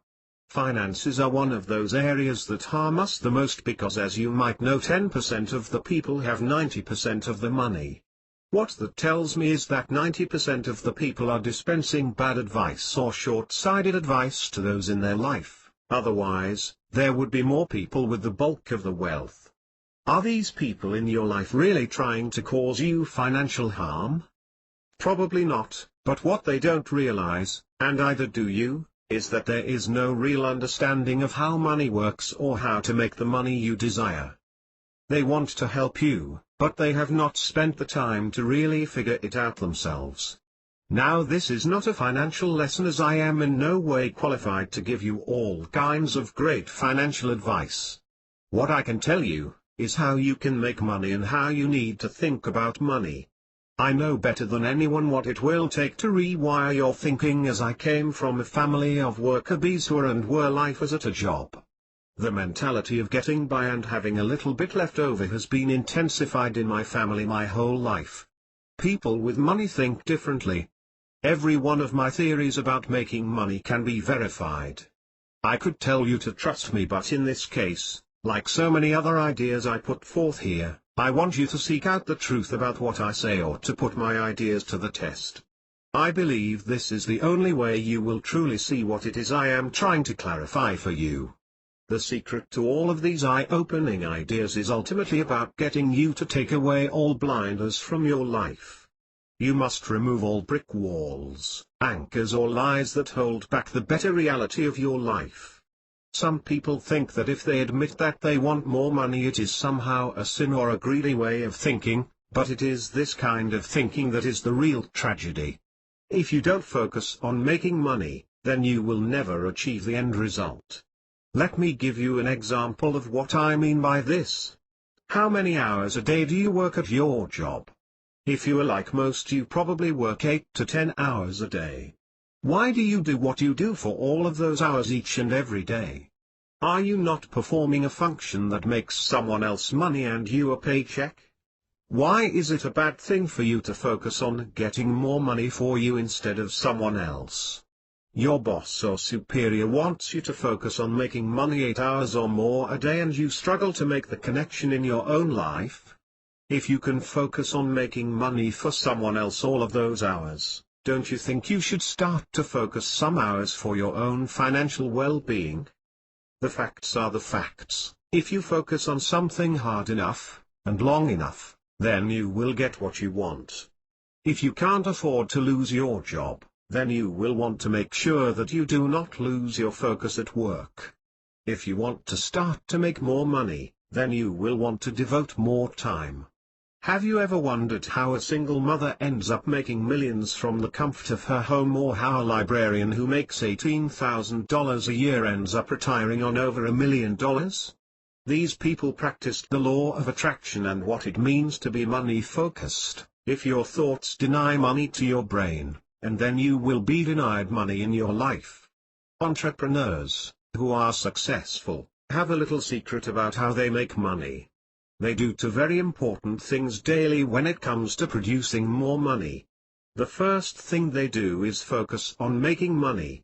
Finances are one of those areas that harm us the most because, as you might know, 10% of the people have 90% of the money. What that tells me is that 90% of the people are dispensing bad advice or short-sighted advice to those in their life, otherwise, there would be more people with the bulk of the wealth. Are these people in your life really trying to cause you financial harm? Probably not, but what they don't realize, and either do you, is that there is no real understanding of how money works or how to make the money you desire. They want to help you, but they have not spent the time to really figure it out themselves. Now, this is not a financial lesson, as I am in no way qualified to give you all kinds of great financial advice. What I can tell you is how you can make money and how you need to think about money. I know better than anyone what it will take to rewire your thinking, as I came from a family of worker bees who were lifers at a job. The mentality of getting by and having a little bit left over has been intensified in my family my whole life. People with money think differently. Every one of my theories about making money can be verified. I could tell you to trust me, but in this case, like so many other ideas I put forth here, I want you to seek out the truth about what I say, or to put my ideas to the test. I believe this is the only way you will truly see what it is I am trying to clarify for you. The secret to all of these eye-opening ideas is ultimately about getting you to take away all blinders from your life. You must remove all brick walls, anchors or lies that hold back the better reality of your life. Some people think that if they admit that they want more money, it is somehow a sin or a greedy way of thinking, but it is this kind of thinking that is the real tragedy. If you don't focus on making money, then you will never achieve the end result. Let me give you an example of what I mean by this. How many hours a day do you work at your job? If you are like most, you probably work 8 to 10 hours a day. Why do you do what you do for all of those hours each and every day? Are you not performing a function that makes someone else money and you a paycheck? Why is it a bad thing for you to focus on getting more money for you instead of someone else? Your boss or superior wants you to focus on making money 8 hours or more a day and you struggle to make the connection in your own life? If you can focus on making money for someone else all of those hours, don't you think you should start to focus some hours for your own financial well-being? The facts are the facts. If you focus on something hard enough, and long enough, then you will get what you want. If you can't afford to lose your job, then you will want to make sure that you do not lose your focus at work. If you want to start to make more money, then you will want to devote more time. Have you ever wondered how a single mother ends up making millions from the comfort of her home, or how a librarian who makes $18,000 a year ends up retiring on over $1 million? These people practiced the law of attraction and what it means to be money-focused. If your thoughts deny money to your brain, and then you will be denied money in your life. Entrepreneurs, who are successful, have a little secret about how they make money. They do two very important things daily when it comes to producing more money. The first thing they do is focus on making money.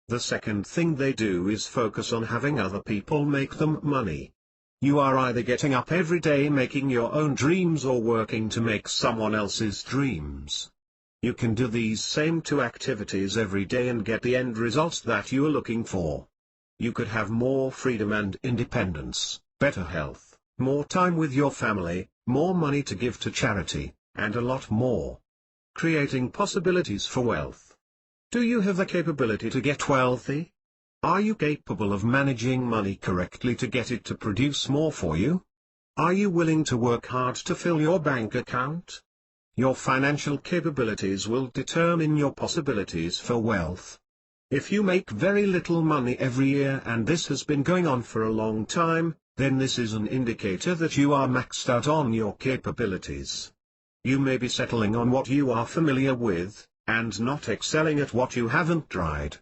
The second thing they do is focus on having other people make them money. You are either getting up every day making your own dreams or working to make someone else's dreams. You can do these same two activities every day and get the end results that you are looking for. You could have more freedom and independence, better health, more time with your family, more money to give to charity, and a lot more. Creating possibilities for wealth. Do you have the capability to get wealthy? Are you capable of managing money correctly to get it to produce more for you? Are you willing to work hard to fill your bank account? Your financial capabilities will determine your possibilities for wealth. If you make very little money every year and this has been going on for a long time, then this is an indicator that you are maxed out on your capabilities. You may be settling on what you are familiar with, and not excelling at what you haven't tried.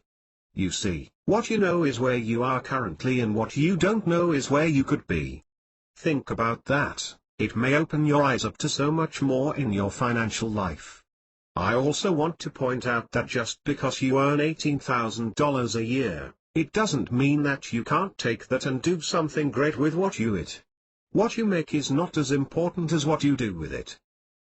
You see, what you know is where you are currently and what you don't know is where you could be. Think about that. It may open your eyes up to so much more in your financial life. I also want to point out that just because you earn $18,000 a year, it doesn't mean that you can't take that and do something great with what you it. What you make is not as important as what you do with it.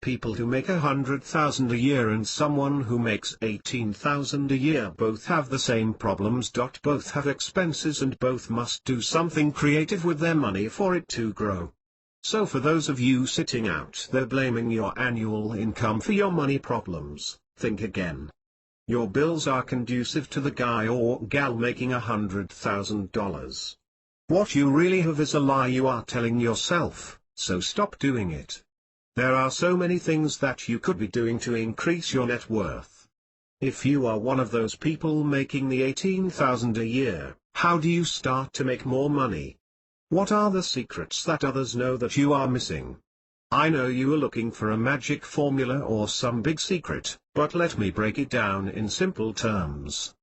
People who make $100,000 a year and someone who makes $18,000 a year both have the same problems. Both have expenses and both must do something creative with their money for it to grow. So for those of you sitting out there blaming your annual income for your money problems, think again. Your bills are conducive to the guy or gal making $100,000. What you really have is a lie you are telling yourself, so stop doing it. There are so many things that you could be doing to increase your net worth. If you are one of those people making the $18,000 a year, how do you start to make more money? What are the secrets that others know that you are missing? I know you are looking for a magic formula or some big secret, but let me break it down in simple terms.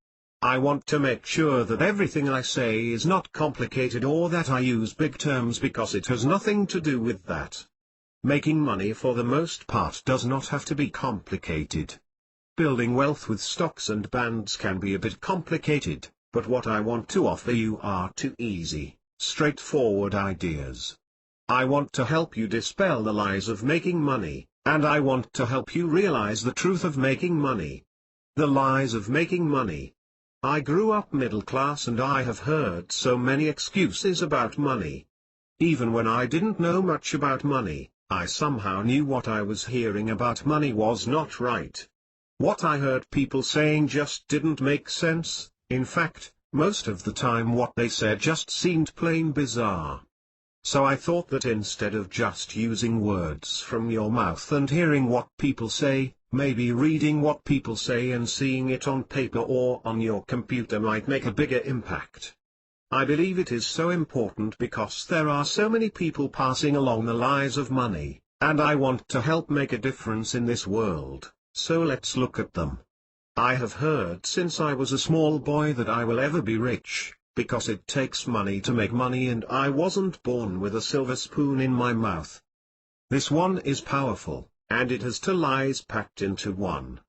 I want to make sure that everything I say is not complicated or that I use big terms because it has nothing to do with that. Making money for the most part does not have to be complicated. Building wealth with stocks and bonds can be a bit complicated, but what I want to offer you are two easy, straightforward ideas. I want to help you dispel the lies of making money, and I want to help you realize the truth of making money. The lies of making money. I grew up middle class and I have heard so many excuses about money. Even when I didn't know much about money, I somehow knew what I was hearing about money was not right. What I heard people saying just didn't make sense. In fact, most of the time what they said just seemed plain bizarre. So I thought that instead of just using words from your mouth and hearing what people say, maybe reading what people say and seeing it on paper or on your computer might make a bigger impact. I believe it is so important because there are so many people passing along the lies of money, and I want to help make a difference in this world, so let's look at them. I have heard since I was a small boy that I will ever be rich, because it takes money to make money and I wasn't born with a silver spoon in my mouth. This one is powerful, and it has two lies packed into one.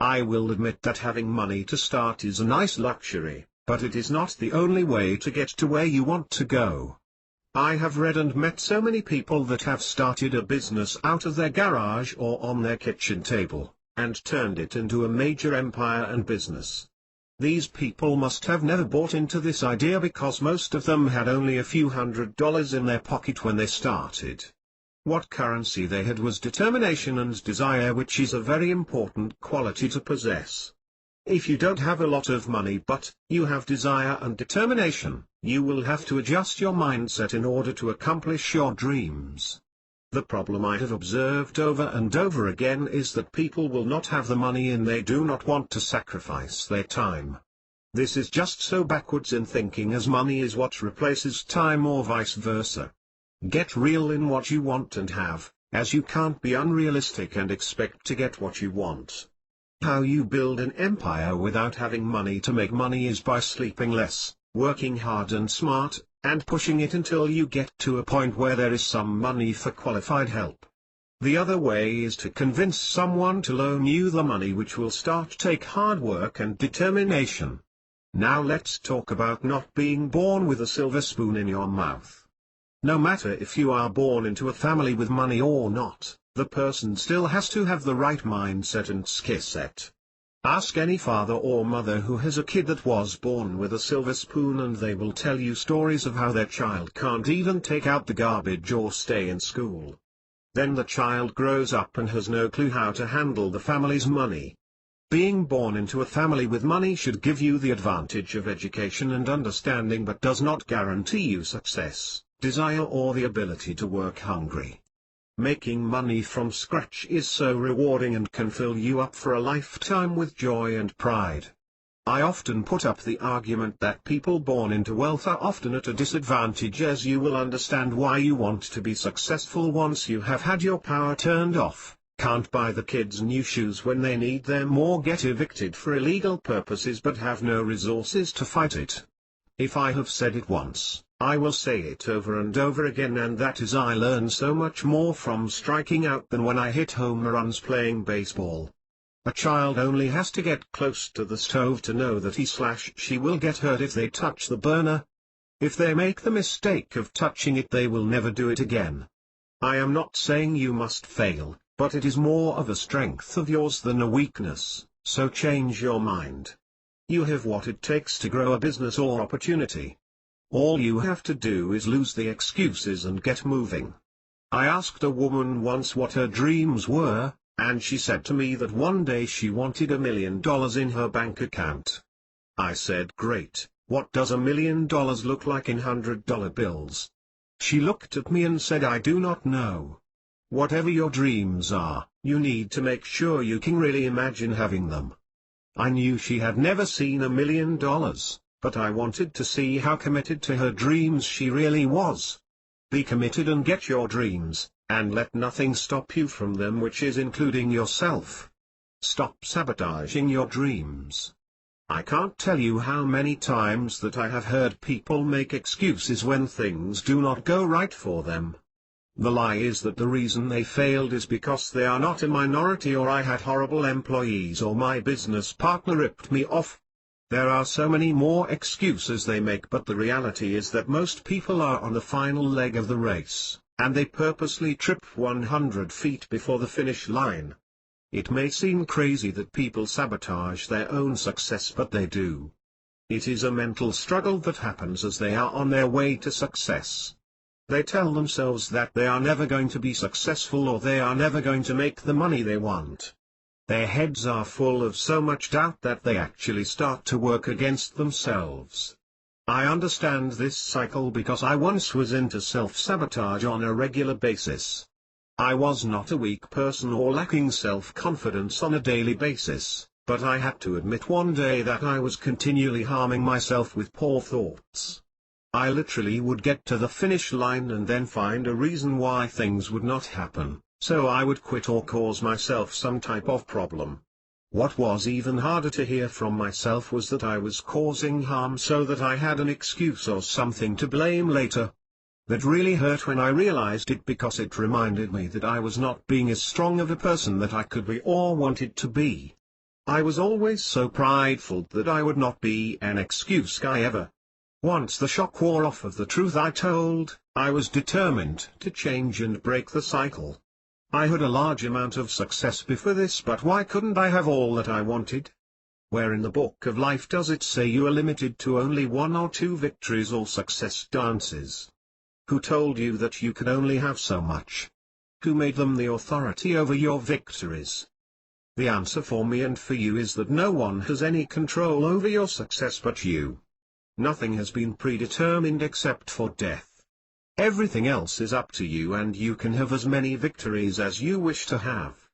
I will admit that having money to start is a nice luxury, but it is not the only way to get to where you want to go. I have read and met so many people that have started a business out of their garage or on their kitchen table, and turned it into a major empire and business. These people must have never bought into this idea because most of them had only a few $100s in their pocket when they started. What currency they had was determination and desire, which is a very important quality to possess. If you don't have a lot of money but you have desire and determination, you will have to adjust your mindset in order to accomplish your dreams. The problem I have observed over and over again is that people will not have the money and they do not want to sacrifice their time. This is just so backwards in thinking, as money is what replaces time or vice versa. Get real in what you want and have, as you can't be unrealistic and expect to get what you want. How you build an empire without having money to make money is by sleeping less, working hard and smart, and pushing it until you get to a point where there is some money for qualified help. The other way is to convince someone to loan you the money, which will take hard work and determination. Now let's talk about not being born with a silver spoon in your mouth. No matter if you are born into a family with money or not, the person still has to have the right mindset and skill set. Ask any father or mother who has a kid that was born with a silver spoon and they will tell you stories of how their child can't even take out the garbage or stay in school. Then the child grows up and has no clue how to handle the family's money. Being born into a family with money should give you the advantage of education and understanding, but does not guarantee you success, desire or the ability to work hungry. Making money from scratch is so rewarding and can fill you up for a lifetime with joy and pride. I often put up the argument that people born into wealth are often at a disadvantage, as you will understand why. You want to be successful once you have had your power turned off, can't buy the kids new shoes when they need them, or get evicted for illegal purposes but have no resources to fight it. If I have said it once, I will say it over and over again, and that is, I learn so much more from striking out than when I hit home runs playing baseball. A child only has to get close to the stove to know that he/she will get hurt if they touch the burner. If they make the mistake of touching it, they will never do it again. I am not saying you must fail, but it is more of a strength of yours than a weakness, so change your mind. You have what it takes to grow a business or opportunity. All you have to do is lose the excuses and get moving. I asked a woman once what her dreams were, and she said to me that one day she wanted $1 million in her bank account. I said, great, what does $1 million look like in $100 bills? She looked at me and said, I do not know. Whatever your dreams are, you need to make sure you can really imagine having them. I knew she had never seen $1 million, but I wanted to see how committed to her dreams she really was. Be committed and get your dreams, and let nothing stop you from them, which is including yourself. Stop sabotaging your dreams. I can't tell you how many times that I have heard people make excuses when things do not go right for them. The lie is that the reason they failed is because they are not a minority, or I had horrible employees, or my business partner ripped me off. There are so many more excuses they make, but the reality is that most people are on the final leg of the race, and they purposely trip 100 feet before the finish line. It may seem crazy that people sabotage their own success, but they do. It is a mental struggle that happens as they are on their way to success. They tell themselves that they are never going to be successful, or they are never going to make the money they want. Their heads are full of so much doubt that they actually start to work against themselves. I understand this cycle because I once was into self-sabotage on a regular basis. I was not a weak person or lacking self-confidence on a daily basis, but I had to admit one day that I was continually harming myself with poor thoughts. I literally would get to the finish line and then find a reason why things would not happen, so I would quit or cause myself some type of problem. What was even harder to hear from myself was that I was causing harm so that I had an excuse or something to blame later. That really hurt when I realized it, because it reminded me that I was not being as strong of a person that I could be or wanted to be. I was always so prideful that I would not be an excuse guy ever. Once the shock wore off of the truth I told, I was determined to change and break the cycle. I had a large amount of success before this, but why couldn't I have all that I wanted? Where in the book of life does it say you are limited to only 1 or 2 victories or success dances? Who told you that you can only have so much? Who made them the authority over your victories? The answer for me and for you is that no one has any control over your success but you. Nothing has been predetermined except for death. Everything else is up to you, and you can have as many victories as you wish to have.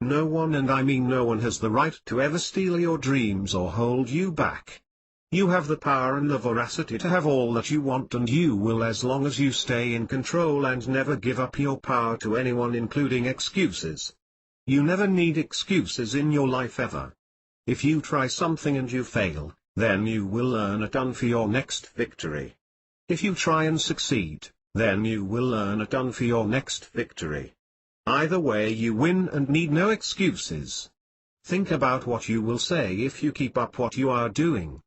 No one, and I mean no one, has the right to ever steal your dreams or hold you back. You have the power and the veracity to have all that you want, and you will, as long as you stay in control and never give up your power to anyone, including excuses. You never need excuses in your life ever. If you try something and you fail, then you will earn a ton for your next victory. If you try and succeed, then you will earn a ton for your next victory. Either way you win and need no excuses. Think about what you will say if you keep up what you are doing.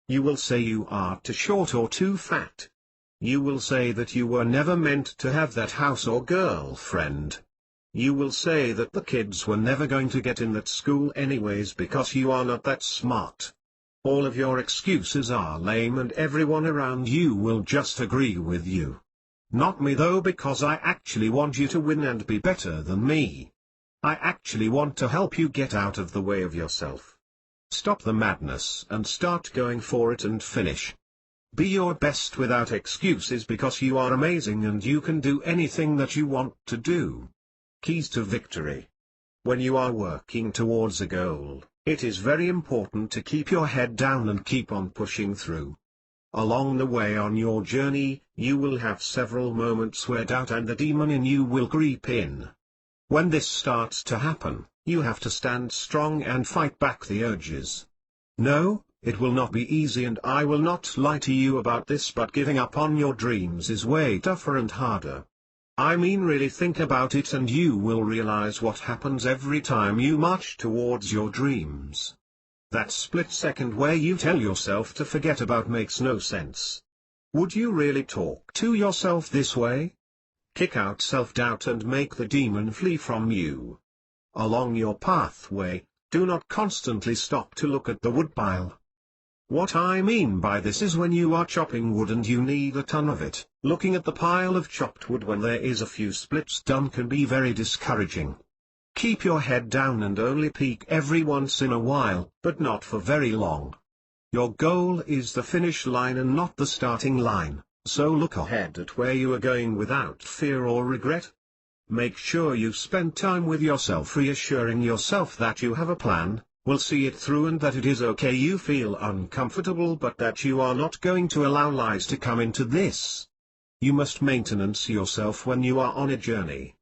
You will say you are too short or too fat. You will say that you were never meant to have that house or girlfriend. You will say that the kids were never going to get in that school anyways because you are not that smart. All of your excuses are lame, and everyone around you will just agree with you. Not me though, because I actually want you to win and be better than me. I actually want to help you get out of the way of yourself. Stop the madness and start going for it and finish. Be your best without excuses, because you are amazing and you can do anything that you want to do. Keys to victory. When you are working towards a goal, it is very important to keep your head down and keep on pushing through. Along the way on your journey, you will have several moments where doubt and the demon in you will creep in. When this starts to happen, you have to stand strong and fight back the urges. No, it will not be easy, and I will not lie to you about this, but giving up on your dreams is way tougher and harder. I mean, really think about it and you will realize what happens every time you march towards your dreams. That split second where you tell yourself to forget about makes no sense. Would you really talk to yourself this way? Kick out self-doubt and make the demon flee from you. Along your pathway, do not constantly stop to look at the woodpile. What I mean by this is when you are chopping wood and you need a ton of it, looking at the pile of chopped wood when there is a few splits done can be very discouraging. Keep your head down and only peek every once in a while, but not for very long. Your goal is the finish line and not the starting line, so look ahead at where you are going without fear or regret. Make sure you spend time with yourself, reassuring yourself that you have a plan, will see it through, and that it is okay you feel uncomfortable, but that you are not going to allow lies to come into this. You must maintenance yourself when you are on a journey.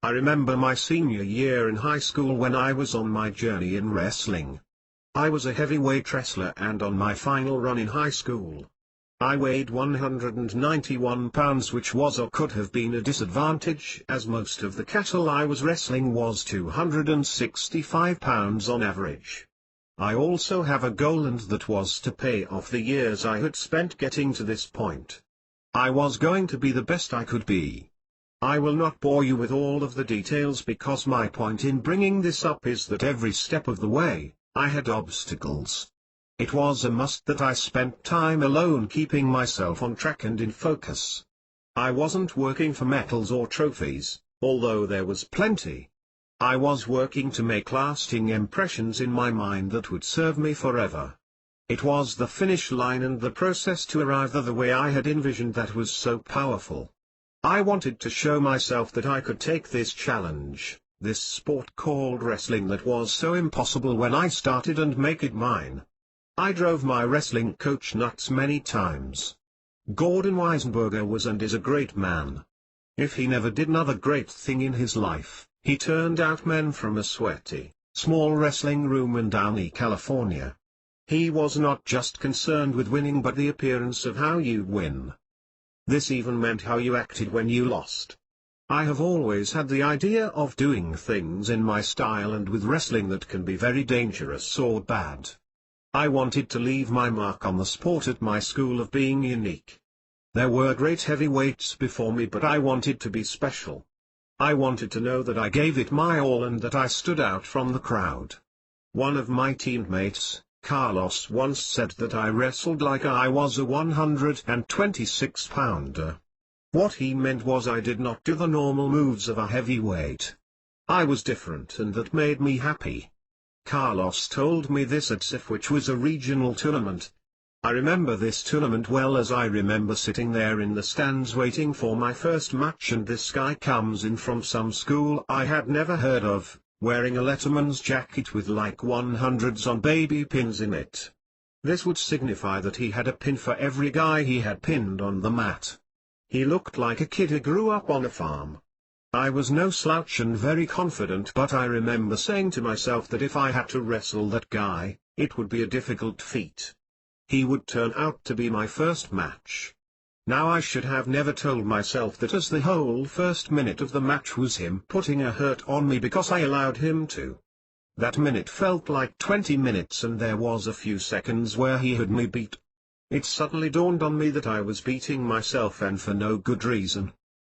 I remember my senior year in high school when I was on my journey in wrestling. I was a heavyweight wrestler, and on my final run in high school, I weighed 191 pounds, which was or could have been a disadvantage, as most of the cattle I was wrestling was 265 pounds on average. I also have a goal, and that was to pay off the years I had spent getting to this point. I was going to be the best I could be. I will not bore you with all of the details, because my point in bringing this up is that every step of the way, I had obstacles. It was a must that I spent time alone keeping myself on track and in focus. I wasn't working for medals or trophies, although there was plenty. I was working to make lasting impressions in my mind that would serve me forever. It was the finish line and the process to arrive the way I had envisioned that was so powerful. I wanted to show myself that I could take this challenge, this sport called wrestling that was so impossible when I started, and make it mine. I drove my wrestling coach nuts many times. Gordon Weisenberger was and is a great man. If he never did another great thing in his life, he turned out men from a sweaty, small wrestling room in Downey, California. He was not just concerned with winning but the appearance of how you win. This even meant how you acted when you lost. I have always had the idea of doing things in my style and with wrestling that can be very dangerous or bad. I wanted to leave my mark on the sport at my school of being unique. There were great heavyweights before me but I wanted to be special. I wanted to know that I gave it my all and that I stood out from the crowd. One of my teammates, Carlos, once said that I wrestled like I was a 126-pounder. What he meant was I did not do the normal moves of a heavyweight. I was different and that made me happy. Carlos told me this at SIF, which was a regional tournament. I remember this tournament well, as I remember sitting there in the stands waiting for my first match, and this guy comes in from some school I had never heard of, wearing a letterman's jacket with like 100s on baby pins in it. This would signify that he had a pin for every guy he had pinned on the mat. He looked like a kid who grew up on a farm. I was no slouch and very confident, but I remember saying to myself that if I had to wrestle that guy, it would be a difficult feat. He would turn out to be my first match. Now I should have never told myself that, as the whole first minute of the match was him putting a hurt on me because I allowed him to. That minute felt like 20 minutes and there was a few seconds where he had me beat. It suddenly dawned on me that I was beating myself, and for no good reason.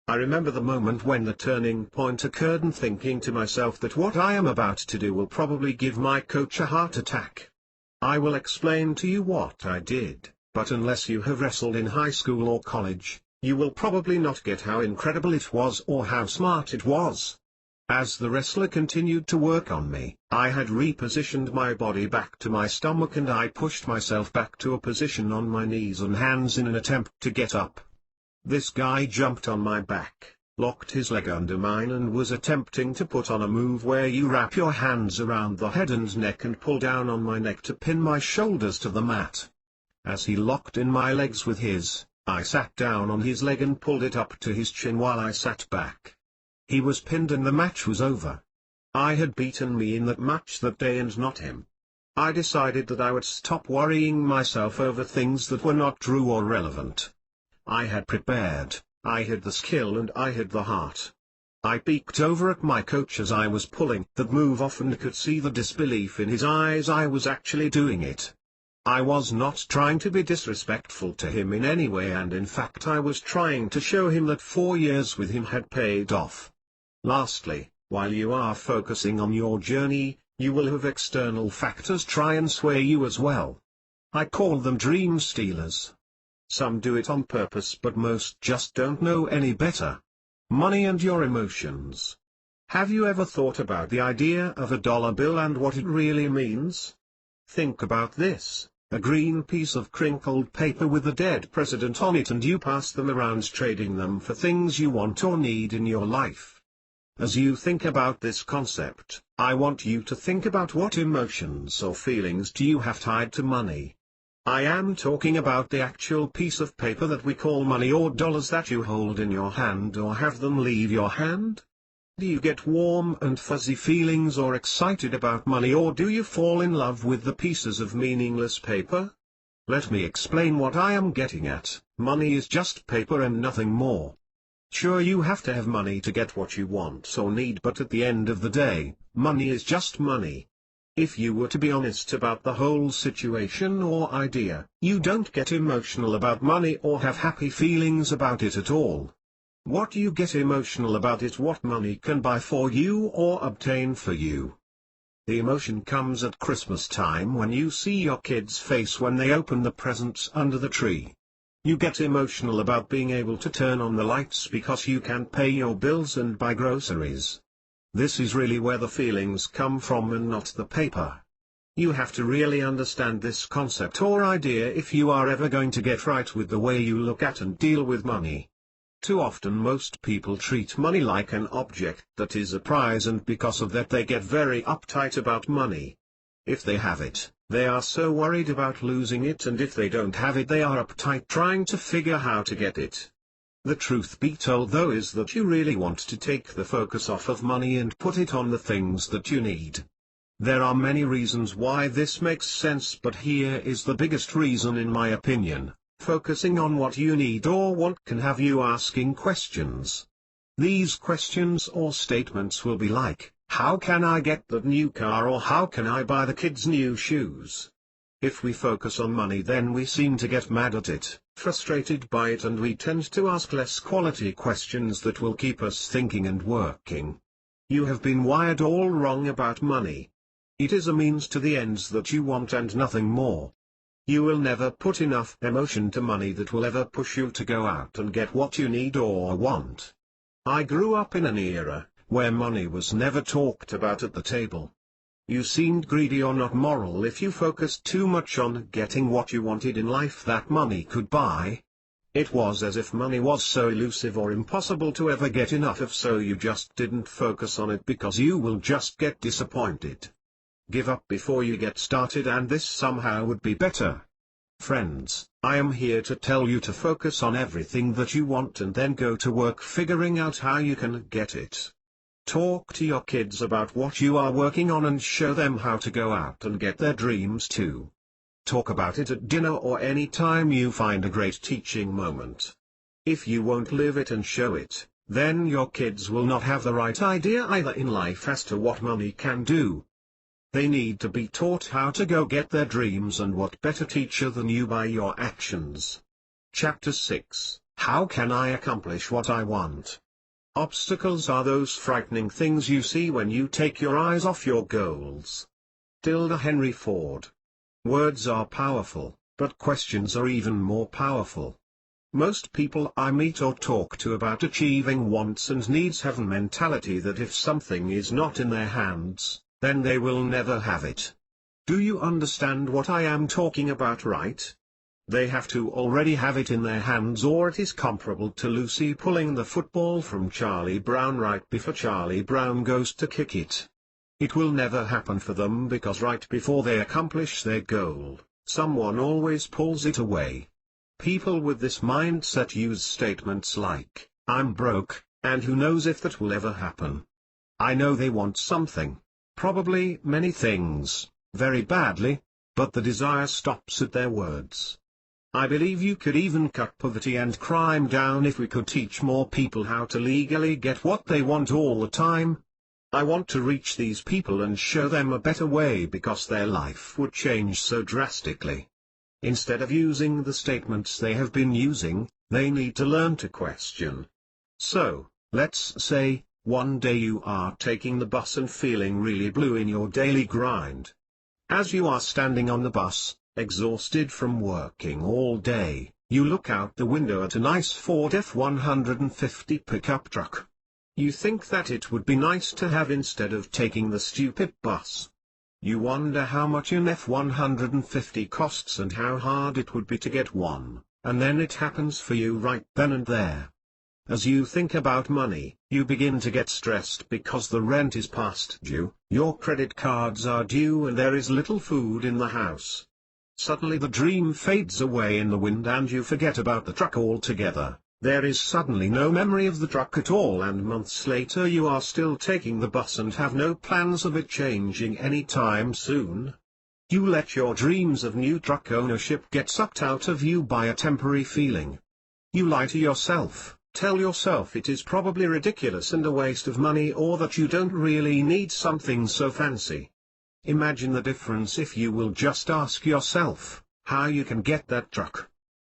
I remember the moment when the turning point occurred and thinking to myself that what I am about to do will probably give my coach a heart attack. I will explain to you what I did, but unless you have wrestled in high school or college, you will probably not get how incredible it was or how smart it was. As the wrestler continued to work on me, I had repositioned my body back to my stomach and I pushed myself back to a position on my knees and hands in an attempt to get up. This guy jumped on my back, locked his leg under mine and was attempting to put on a move where you wrap your hands around the head and neck and pull down on my neck to pin my shoulders to the mat. As he locked in my legs with his, I sat down on his leg and pulled it up to his chin while I sat back. He was pinned and the match was over. I had beaten me in that match that day and not him. I decided that I would stop worrying myself over things that were not true or relevant. I had prepared, I had the skill and I had the heart. I peeked over at my coach as I was pulling that move off and could see the disbelief in his eyes. I was actually doing it. I was not trying to be disrespectful to him in any way, and in fact I was trying to show him that 4 years with him had paid off. Lastly, while you are focusing on your journey, you will have external factors try and sway you as well. I call them dream stealers. Some do it on purpose but most just don't know any better. Money and your emotions. Have you ever thought about the idea of a dollar bill and what it really means? Think about this. A green piece of crinkled paper with a dead president on it, and you pass them around trading them for things you want or need in your life. As you think about this concept, I want you to think about what emotions or feelings do you have tied to money. I am talking about the actual piece of paper that we call money or dollars that you hold in your hand or have them leave your hand. Do you get warm and fuzzy feelings or excited about money, or do you fall in love with the pieces of meaningless paper? Let me explain what I am getting at. Money is just paper and nothing more. Sure, you have to have money to get what you want or need, but at the end of the day, money is just money. If you were to be honest about the whole situation or idea, you don't get emotional about money or have happy feelings about it at all. What do you get emotional about is what money can buy for you or obtain for you. The emotion comes at Christmas time when you see your kid's face when they open the presents under the tree. You get emotional about being able to turn on the lights because you can pay your bills and buy groceries. This is really where the feelings come from and not the paper. You have to really understand this concept or idea if you are ever going to get right with the way you look at and deal with money. Too often most people treat money like an object that is a prize, and because of that they get very uptight about money. If they have it, they are so worried about losing it, and if they don't have it they are uptight trying to figure how to get it. The truth be told though is that you really want to take the focus off of money and put it on the things that you need. There are many reasons why this makes sense, but here is the biggest reason in my opinion. Focusing on what you need or want can have you asking questions. These questions or statements will be like, how can I get that new car, or how can I buy the kids new shoes? If we focus on money, then we seem to get mad at it, frustrated by it, and we tend to ask less quality questions that will keep us thinking and working. You have been wired all wrong about money. It is a means to the ends that you want and nothing more. You will never put enough emotion to money that will ever push you to go out and get what you need or want. I grew up in an era where money was never talked about at the table. You seemed greedy or not moral if you focused too much on getting what you wanted in life that money could buy. It was as if money was so elusive or impossible to ever get enough of, so you just didn't focus on it because you will just get disappointed. Give up before you get started, and this somehow would be better. Friends, I am here to tell you to focus on everything that you want and then go to work figuring out how you can get it. Talk to your kids about what you are working on and show them how to go out and get their dreams too. Talk about it at dinner or any time you find a great teaching moment. If you won't live it and show it, then your kids will not have the right idea either in life as to what money can do. They need to be taught how to go get their dreams, and what better teacher than you by your actions. Chapter 6: How can I accomplish what I want? Obstacles are those frightening things you see when you take your eyes off your goals. Henry Ford. Words are powerful, but questions are even more powerful. Most people I meet or talk to about achieving wants and needs have a mentality that if something is not in their hands, then they will never have it. Do you understand what I am talking about, right? They have to already have it in their hands, or it is comparable to Lucy pulling the football from Charlie Brown right before Charlie Brown goes to kick it. It will never happen for them because right before they accomplish their goal, someone always pulls it away. People with this mindset use statements like, I'm broke, and who knows if that will ever happen. I know they want something, probably many things, very badly, but the desire stops at their words. I believe you could even cut poverty and crime down if we could teach more people how to legally get what they want all the time. I want to reach these people and show them a better way because their life would change so drastically. Instead of using the statements they have been using, they need to learn to question. So, let's say, one day you are taking the bus and feeling really blue in your daily grind. As you are standing on the bus, exhausted from working all day, you look out the window at a nice Ford F-150 pickup truck. You think that it would be nice to have instead of taking the stupid bus. You wonder how much an F-150 costs and how hard it would be to get one, and then it happens for you right then and there. As you think about money, you begin to get stressed because the rent is past due, your credit cards are due, and there is little food in the house. Suddenly the dream fades away in the wind and you forget about the truck altogether. There is suddenly no memory of the truck at all, and months later you are still taking the bus and have no plans of it changing any time soon. You let your dreams of new truck ownership get sucked out of you by a temporary feeling. You lie to yourself, tell yourself it is probably ridiculous and a waste of money, or that you don't really need something so fancy. Imagine the difference if you will just ask yourself, how you can get that truck.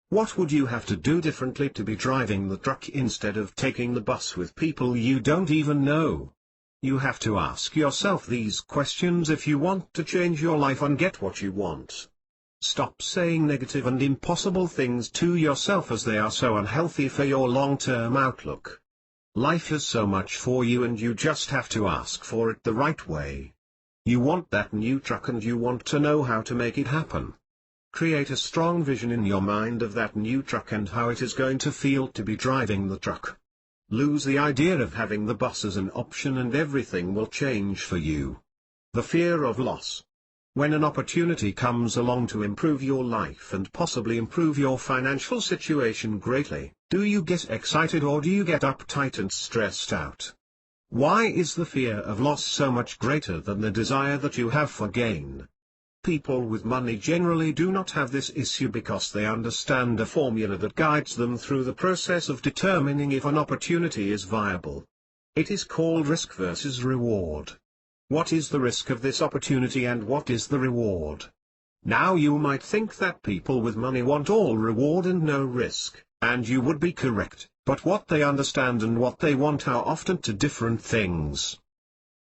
What would you have to do differently to be driving the truck instead of taking the bus with people you don't even know? You have to ask yourself these questions if you want to change your life and get what you want. Stop saying negative and impossible things to yourself, as they are so unhealthy for your long-term outlook. Life is so much for you and you just have to ask for it the right way. You want that new truck and you want to know how to make it happen. Create a strong vision in your mind of that new truck and how it is going to feel to be driving the truck. Lose the idea of having the bus as an option and everything will change for you. The fear of loss. When an opportunity comes along to improve your life and possibly improve your financial situation greatly, do you get excited or do you get uptight and stressed out? Why is the fear of loss so much greater than the desire that you have for gain? People with money generally do not have this issue because they understand a formula that guides them through the process of determining if an opportunity is viable. It is called risk versus reward. What is the risk of this opportunity and what is the reward? Now you might think that people with money want all reward and no risk, and you would be correct, but what they understand and what they want are often two different things.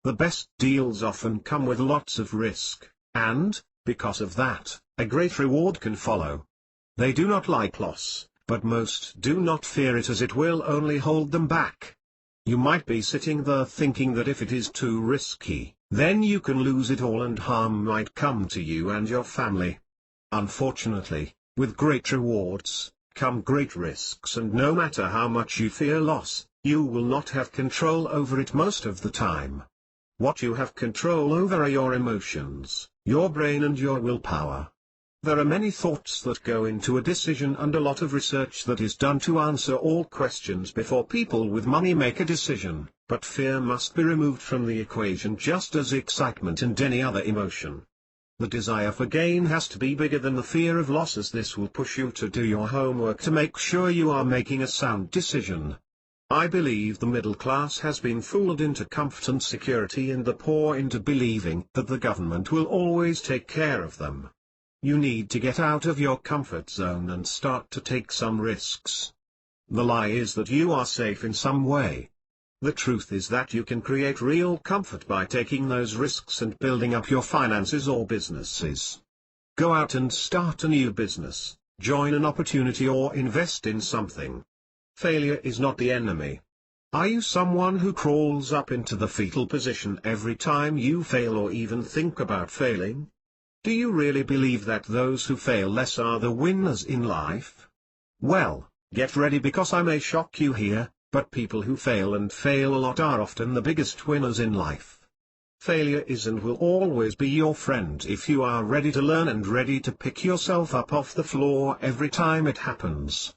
The best deals often come with lots of risk, and, because of that, a great reward can follow. They do not like loss, but most do not fear it as it will only hold them back. You might be sitting there thinking that if it is too risky, then you can lose it all and harm might come to you and your family. Unfortunately, with great rewards, come great risks, and no matter how much you fear loss, you will not have control over it most of the time. What you have control over are your emotions, your brain and your willpower. There are many thoughts that go into a decision and a lot of research that is done to answer all questions before people with money make a decision, but fear must be removed from the equation just as excitement and any other emotion. The desire for gain has to be bigger than the fear of loss, as this will push you to do your homework to make sure you are making a sound decision. I believe the middle class has been fooled into comfort and security and the poor into believing that the government will always take care of them. You need to get out of your comfort zone and start to take some risks. The lie is that you are safe in some way. The truth is that you can create real comfort by taking those risks and building up your finances or businesses. Go out and start a new business, join an opportunity or invest in something. Failure is not the enemy. Are you someone who crawls up into the fetal position every time you fail or even think about failing? Do you really believe that those who fail less are the winners in life? Well, get ready because I may shock you here, but people who fail and fail a lot are often the biggest winners in life. Failure is and will always be your friend if you are ready to learn and ready to pick yourself up off the floor every time it happens.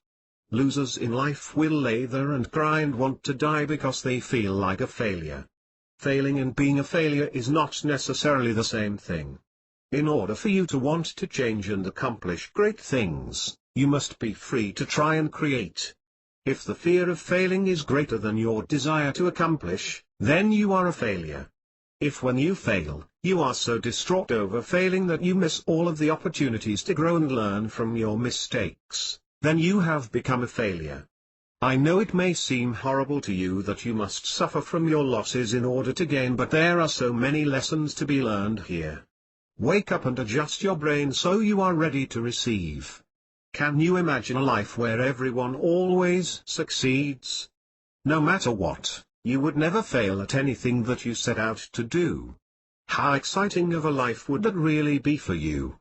Losers in life will lay there and cry and want to die because they feel like a failure. Failing and being a failure is not necessarily the same thing. In order for you to want to change and accomplish great things, you must be free to try and create. If the fear of failing is greater than your desire to accomplish, then you are a failure. If when you fail, you are so distraught over failing that you miss all of the opportunities to grow and learn from your mistakes, then you have become a failure. I know it may seem horrible to you that you must suffer from your losses in order to gain, but there are so many lessons to be learned here. Wake up and adjust your brain so you are ready to receive. Can you imagine a life where everyone always succeeds? No matter what, you would never fail at anything that you set out to do. How exciting of a life would that really be for you?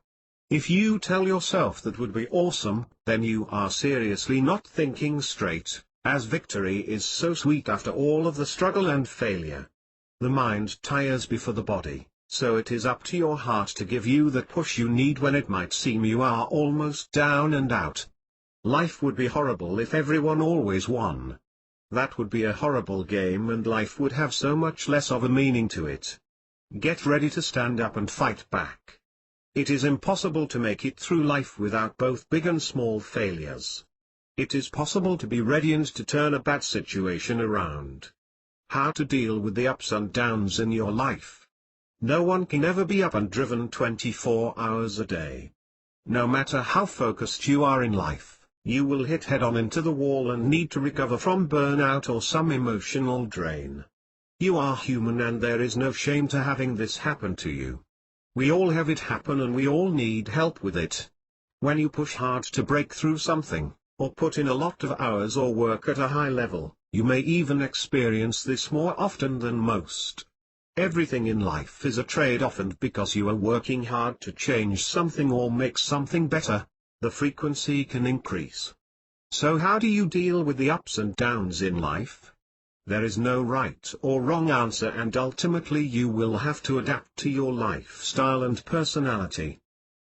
If you tell yourself that would be awesome, then you are seriously not thinking straight, as victory is so sweet after all of the struggle and failure. The mind tires before the body, so it is up to your heart to give you the push you need when it might seem you are almost down and out. Life would be horrible if everyone always won. That would be a horrible game and life would have so much less of a meaning to it. Get ready to stand up and fight back. It is impossible to make it through life without both big and small failures. It is possible to be ready and to turn a bad situation around. How to deal with the ups and downs in your life. No one can ever be up and driven 24 hours a day. No matter how focused you are in life, you will hit head-on into the wall and need to recover from burnout or some emotional drain. You are human and there is no shame to having this happen to you. We all have it happen and we all need help with it. When you push hard to break through something, or put in a lot of hours or work at a high level, you may even experience this more often than most. Everything in life is a trade-off, and because you are working hard to change something or make something better, the frequency can increase. So how do you deal with the ups and downs in life? There is no right or wrong answer, and ultimately you will have to adapt to your lifestyle and personality.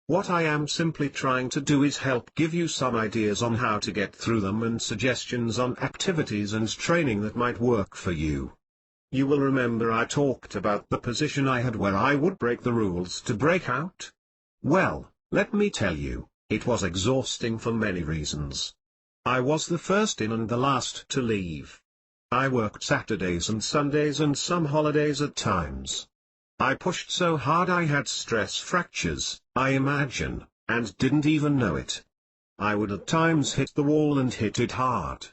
What I am simply trying to do is help give you some ideas on how to get through them and suggestions on activities and training that might work for you. You will remember I talked about the position I had where I would break the rules to break out. Well, let me tell you, it was exhausting for many reasons. I was the first in and the last to leave. I worked Saturdays and Sundays and some holidays at times. I pushed so hard I had stress fractures, I imagine, and didn't even know it. I would at times hit the wall and hit it hard.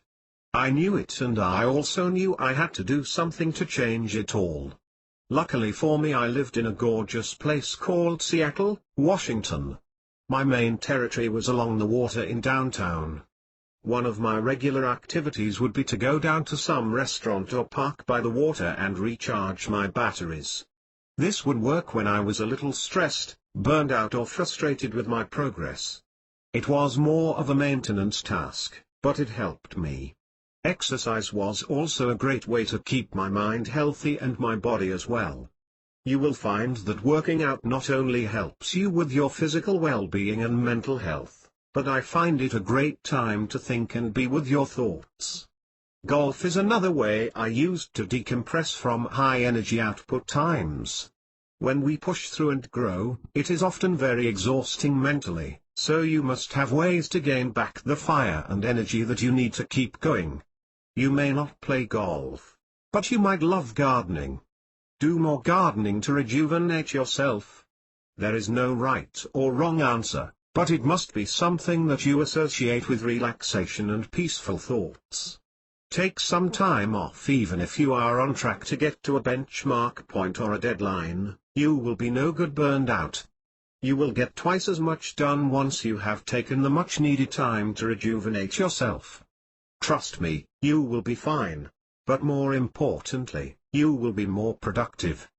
I knew it, and I also knew I had to do something to change it all. Luckily for me, I lived in a gorgeous place called Seattle, Washington. My main territory was along the water in downtown. One of my regular activities would be to go down to some restaurant or park by the water and recharge my batteries. This would work when I was a little stressed, burned out or frustrated with my progress. It was more of a maintenance task, but it helped me. Exercise was also a great way to keep my mind healthy and my body as well. You will find that working out not only helps you with your physical well-being and mental health, but I find it a great time to think and be with your thoughts. Golf is another way I used to decompress from high energy output times. When we push through and grow, it is often very exhausting mentally, so you must have ways to gain back the fire and energy that you need to keep going. You may not play golf, but you might love gardening. Do more gardening to rejuvenate yourself. There is no right or wrong answer, but it must be something that you associate with relaxation and peaceful thoughts. Take some time off. Even if you are on track to get to a benchmark point or a deadline, you will be no good burned out. You will get twice as much done once you have taken the much needed time to rejuvenate yourself. Trust me, you will be fine. But more importantly, you will be more productive.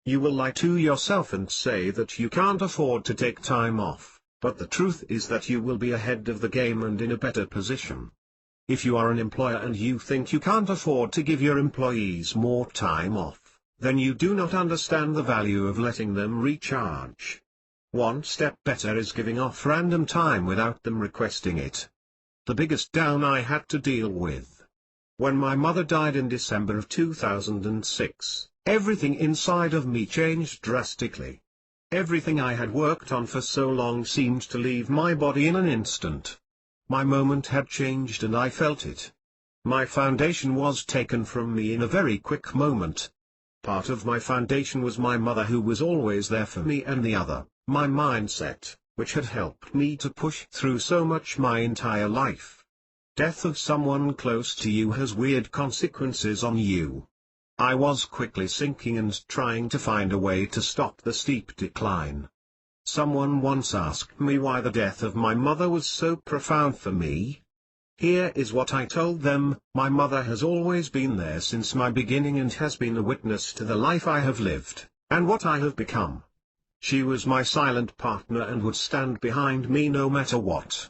You will lie to yourself and say that you can't afford to take time off, but the truth is that you will be ahead of the game and in a better position. If you are an employer and you think you can't afford to give your employees more time off, then you do not understand the value of letting them recharge. One step better is giving off random time without them requesting it. The biggest down I had to deal with. When my mother died in December of 2006, everything inside of me changed drastically. Everything I had worked on for so long seemed to leave my body in an instant. My moment had changed and I felt it. My foundation was taken from me in a very quick moment. Part of my foundation was my mother, who was always there for me, and the other, my mindset, which had helped me to push through so much my entire life. Death of someone close to you has weird consequences on you. I was quickly sinking and trying to find a way to stop the steep decline. Someone once asked me why the death of my mother was so profound for me. Here is what I told them: my mother has always been there since my beginning and has been a witness to the life I have lived, and what I have become. She was my silent partner and would stand behind me no matter what.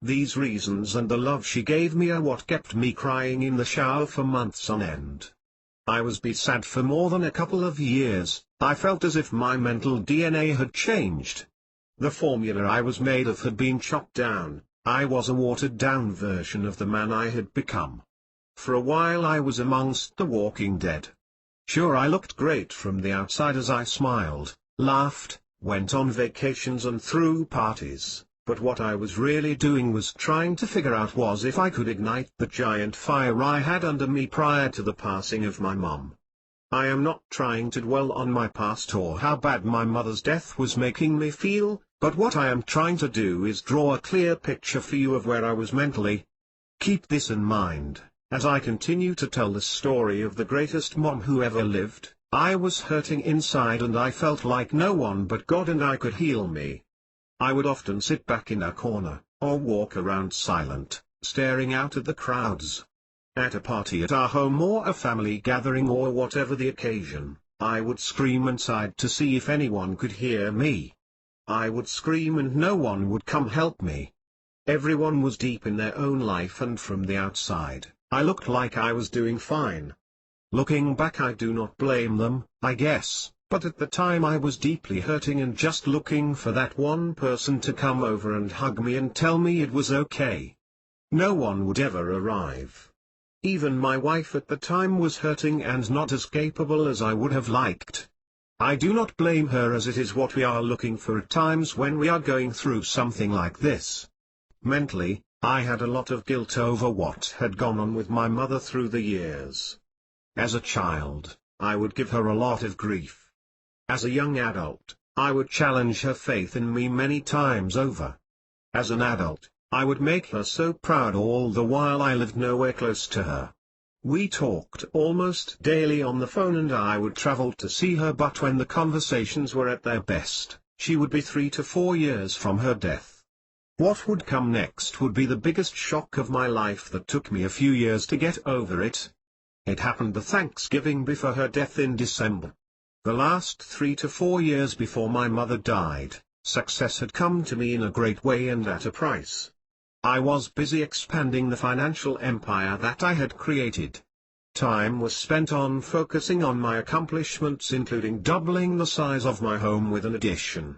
These reasons and the love she gave me are what kept me crying in the shower for months on end. I was sad for more than a couple of years. I felt as if my mental DNA had changed. The formula I was made of had been chopped down. I was a watered-down version of the man I had become. For a while I was amongst the walking dead. Sure, I looked great from the outside as I smiled, laughed, went on vacations and threw parties, but what I was really doing was trying to figure out was if I could ignite the giant fire I had under me prior to the passing of my mom. I am not trying to dwell on my past or how bad my mother's death was making me feel, but what I am trying to do is draw a clear picture for you of where I was mentally. Keep this in mind, as I continue to tell the story of the greatest mom who ever lived. I was hurting inside and I felt like no one but God and I could heal me. I would often sit back in a corner, or walk around silent, staring out at the crowds. At a party at our home or a family gathering or whatever the occasion, I would scream inside to see if anyone could hear me. I would scream and no one would come help me. Everyone was deep in their own life, and from the outside, I looked like I was doing fine. Looking back, I do not blame them, I guess, but at the time I was deeply hurting and just looking for that one person to come over and hug me and tell me it was okay. No one would ever arrive. Even my wife at the time was hurting and not as capable as I would have liked. I do not blame her, as it is what we are looking for at times when we are going through something like this. Mentally, I had a lot of guilt over what had gone on with my mother through the years. As a child, I would give her a lot of grief. As a young adult, I would challenge her faith in me many times over. As an adult, I would make her so proud, all the while I lived nowhere close to her. We talked almost daily on the phone and I would travel to see her, but when the conversations were at their best, she would be 3 to 4 years from her death. What would come next would be the biggest shock of my life that took me a few years to get over it. It happened the Thanksgiving before her death in December. The last 3 to 4 years before my mother died, success had come to me in a great way and at a price. I was busy expanding the financial empire that I had created. Time was spent on focusing on my accomplishments, including doubling the size of my home with an addition.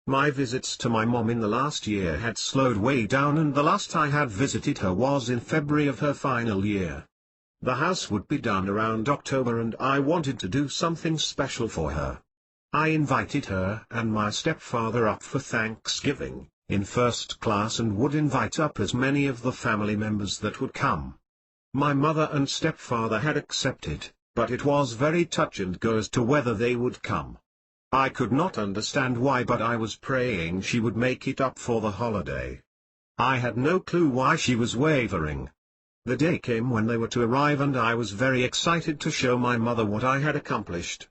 My visits to my mom in the last year had slowed way down, and the last I had visited her was in February of her final year. The house would be done around October and I wanted to do something special for her. I invited her and my stepfather up for Thanksgiving, in first class, and would invite up as many of the family members that would come. My mother and stepfather had accepted, but it was very touch and go as to whether they would come. I could not understand why, but I was praying she would make it up for the holiday. I had no clue why she was wavering. The day came when they were to arrive and I was very excited to show my mother what I had accomplished.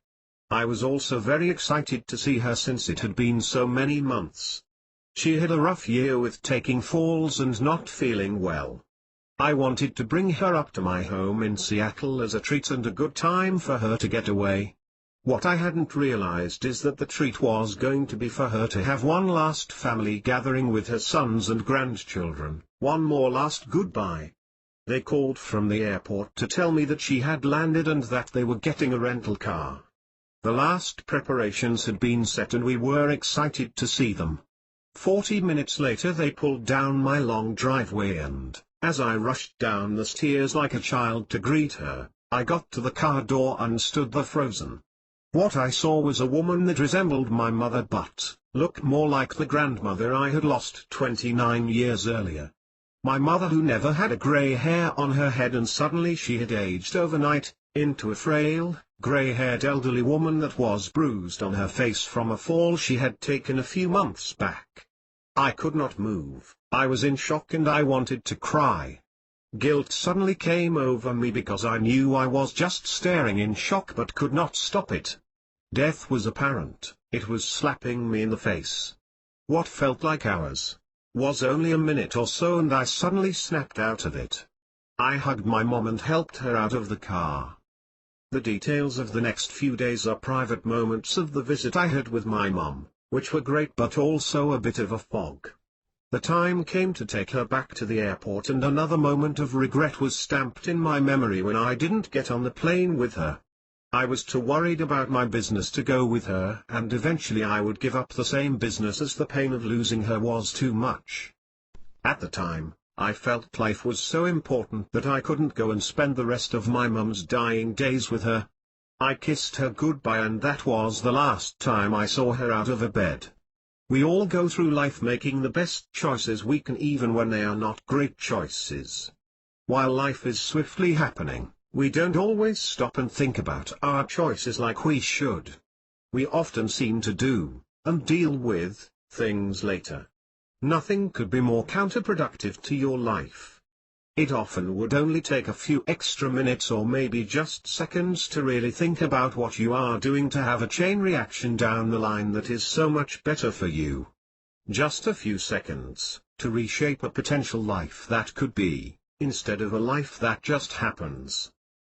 I was also very excited to see her, since it had been so many months. She had a rough year with taking falls and not feeling well. I wanted to bring her up to my home in Seattle as a treat and a good time for her to get away. What I hadn't realized is that the treat was going to be for her to have one last family gathering with her sons and grandchildren, one more last goodbye. They called from the airport to tell me that she had landed and that they were getting a rental car. The last preparations had been set and we were excited to see them. 40 minutes later they pulled down my long driveway and, as I rushed down the stairs like a child to greet her, I got to the car door and stood there frozen. What I saw was a woman that resembled my mother but looked more like the grandmother I had lost 29 years earlier. My mother, who never had a grey hair on her head, and suddenly she had aged overnight, into a frail, grey-haired elderly woman that was bruised on her face from a fall she had taken a few months back. I could not move, I was in shock and I wanted to cry. Guilt suddenly came over me because I knew I was just staring in shock but could not stop it. Death was apparent, it was slapping me in the face. What felt like hours was only a minute or so and I suddenly snapped out of it. I hugged my mom and helped her out of the car. The details of the next few days are private moments of the visit I had with my mom, which were great but also a bit of a fog. The time came to take her back to the airport and another moment of regret was stamped in my memory when I didn't get on the plane with her. I was too worried about my business to go with her, and eventually I would give up the same business as the pain of losing her was too much. At the time, I felt life was so important that I couldn't go and spend the rest of my mum's dying days with her. I kissed her goodbye and that was the last time I saw her out of a bed. We all go through life making the best choices we can, even when they are not great choices. While life is swiftly happening, we don't always stop and think about our choices like we should. We often seem to do, and deal with, things later. Nothing could be more counterproductive to your life. It often would only take a few extra minutes or maybe just seconds to really think about what you are doing to have a chain reaction down the line that is so much better for you. Just a few seconds, to reshape a potential life that could be, instead of a life that just happens.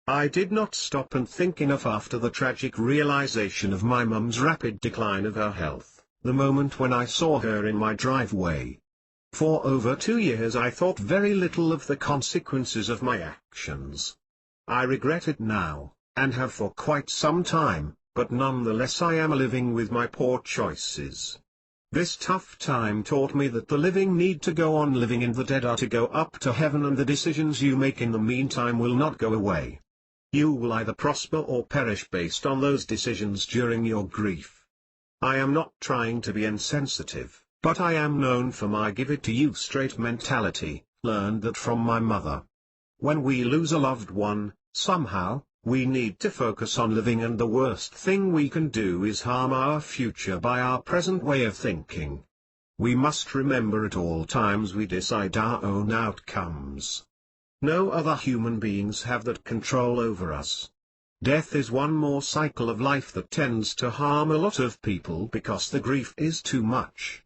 I did not stop and think enough after the tragic realization of my mum's rapid decline of her health, the moment when I saw her in my driveway. For over 2 years I thought very little of the consequences of my actions. I regret it now, and have for quite some time, but nonetheless I am living with my poor choices. This tough time taught me that the living need to go on living and the dead are to go up to heaven, and the decisions you make in the meantime will not go away. You will either prosper or perish based on those decisions during your grief. I am not trying to be insensitive, but I am known for my give it to you straight mentality, learned that from my mother. When we lose a loved one, somehow, we need to focus on living, and the worst thing we can do is harm our future by our present way of thinking. We must remember at all times we decide our own outcomes. No other human beings have that control over us. Death is one more cycle of life that tends to harm a lot of people because the grief is too much.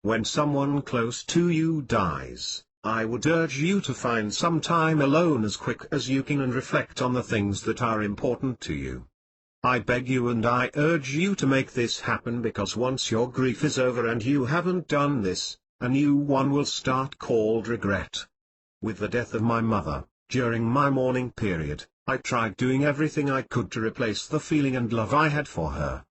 When someone close to you dies, I would urge you to find some time alone as quick as you can and reflect on the things that are important to you. I beg you and I urge you to make this happen, because once your grief is over and you haven't done this, a new one will start called regret. With the death of my mother, during my mourning period, I tried doing everything I could to replace the feeling and love I had for her.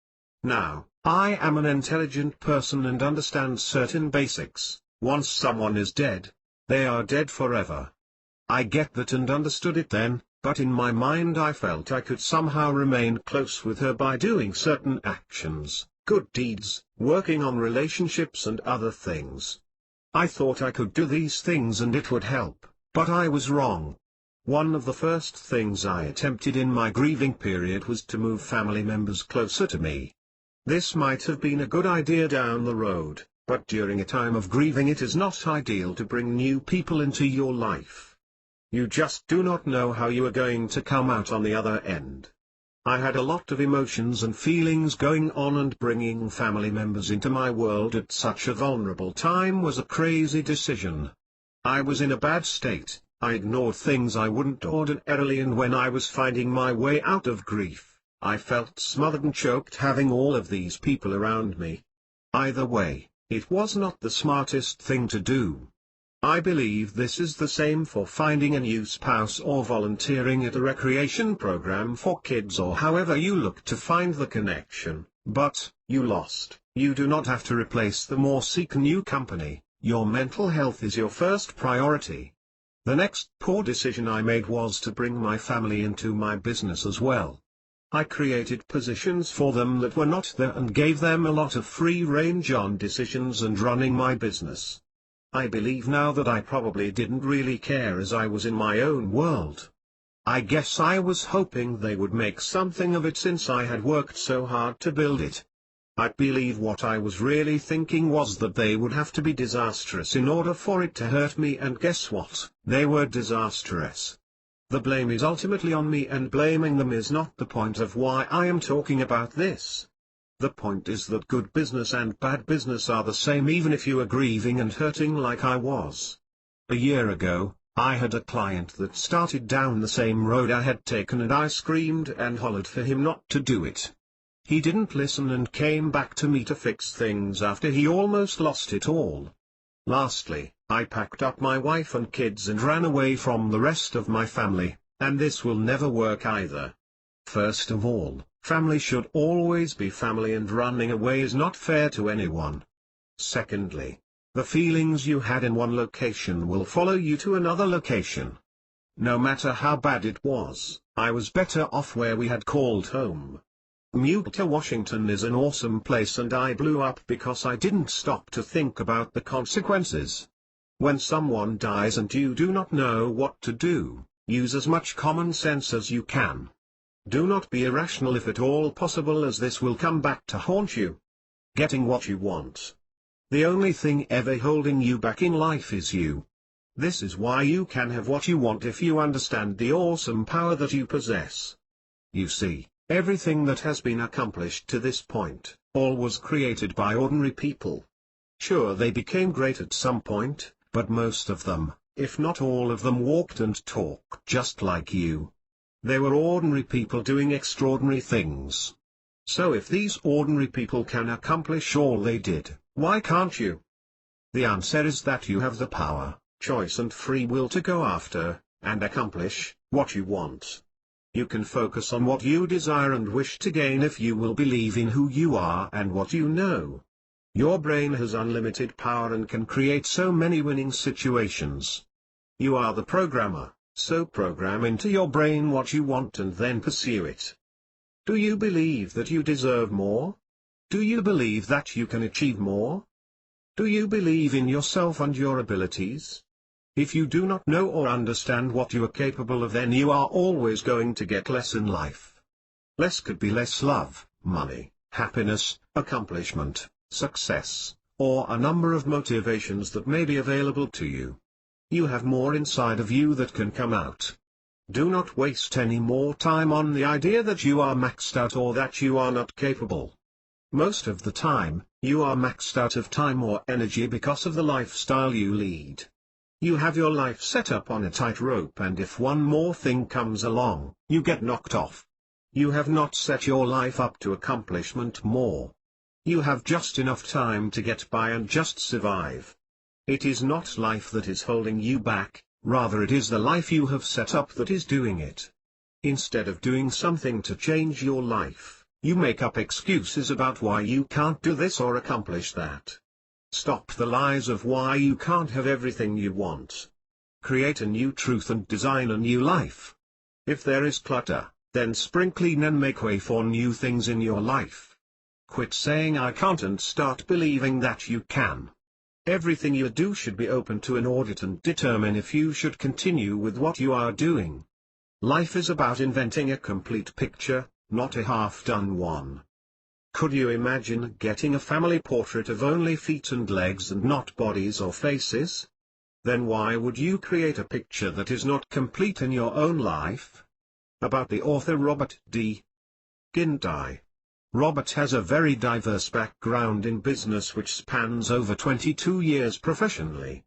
Now, I am an intelligent person and understand certain basics. Once someone is dead, they are dead forever. I get that and understood it then, but in my mind I felt I could somehow remain close with her by doing certain actions, good deeds, working on relationships and other things. I thought I could do these things and it would help, but I was wrong. One of the first things I attempted in my grieving period was to move family members closer to me. This might have been a good idea down the road, but during a time of grieving it is not ideal to bring new people into your life. You just do not know how you are going to come out on the other end. I had a lot of emotions and feelings going on, and bringing family members into my world at such a vulnerable time was a crazy decision. I was in a bad state, I ignored things I wouldn't ordinarily, and when I was finding my way out of grief, I felt smothered and choked having all of these people around me. Either way, it was not the smartest thing to do. I believe this is the same for finding a new spouse or volunteering at a recreation program for kids, or however you look to find the connection. But, you lost, you do not have to replace them or seek new company. Your mental health is your first priority. The next poor decision I made was to bring my family into my business as well. I created positions for them that were not there and gave them a lot of free range on decisions and running my business. I believe now that I probably didn't really care, as I was in my own world. I guess I was hoping they would make something of it since I had worked so hard to build it. I believe what I was really thinking was that they would have to be disastrous in order for it to hurt me, and guess what? They were disastrous. The blame is ultimately on me, and blaming them is not the point of why I am talking about this. The point is that good business and bad business are the same, even if you are grieving and hurting like I was. A year ago, I had a client that started down the same road I had taken, and I screamed and hollered for him not to do it. He didn't listen and came back to me to fix things after he almost lost it all. Lastly, I packed up my wife and kids and ran away from the rest of my family, and this will never work either. First of all, family should always be family, and running away is not fair to anyone. Secondly, the feelings you had in one location will follow you to another location. No matter how bad it was, I was better off where we had called home. Mutah, Washington is an awesome place, and I blew up because I didn't stop to think about the consequences. When someone dies and you do not know what to do, use as much common sense as you can. Do not be irrational if at all possible, as this will come back to haunt you. Getting what you want. The only thing ever holding you back in life is you. This is why you can have what you want if you understand the awesome power that you possess. You see, everything that has been accomplished to this point, all was created by ordinary people. Sure, they became great at some point, but most of them, if not all of them, walked and talked just like you. They were ordinary people doing extraordinary things. So if these ordinary people can accomplish all they did, why can't you? The answer is that you have the power, choice and free will to go after, and accomplish, what you want. You can focus on what you desire and wish to gain if you will believe in who you are and what you know. Your brain has unlimited power and can create so many winning situations. You are the programmer, so program into your brain what you want and then pursue it. Do you believe that you deserve more? Do you believe that you can achieve more? Do you believe in yourself and your abilities? If you do not know or understand what you are capable of, then you are always going to get less in life. Less could be less love, money, happiness, accomplishment, success, or a number of motivations that may be available to you. You have more inside of you that can come out. Do not waste any more time on the idea that you are maxed out or that you are not capable. Most of the time, you are maxed out of time or energy because of the lifestyle you lead. You have your life set up on a tightrope, and if one more thing comes along, you get knocked off. You have not set your life up to accomplishment more. You have just enough time to get by and just survive. It is not life that is holding you back, rather it is the life you have set up that is doing it. Instead of doing something to change your life, you make up excuses about why you can't do this or accomplish that. Stop the lies of why you can't have everything you want. Create a new truth and design a new life. If there is clutter, then spring clean and make way for new things in your life. Quit saying I can't and start believing that you can. Everything you do should be open to an audit and determine if you should continue with what you are doing. Life is about inventing a complete picture, not a half-done one. Could you imagine getting a family portrait of only feet and legs and not bodies or faces? Then why would you create a picture that is not complete in your own life? About the author Robert D. Guindy. Robert has a very diverse background in business which spans over 22 years professionally.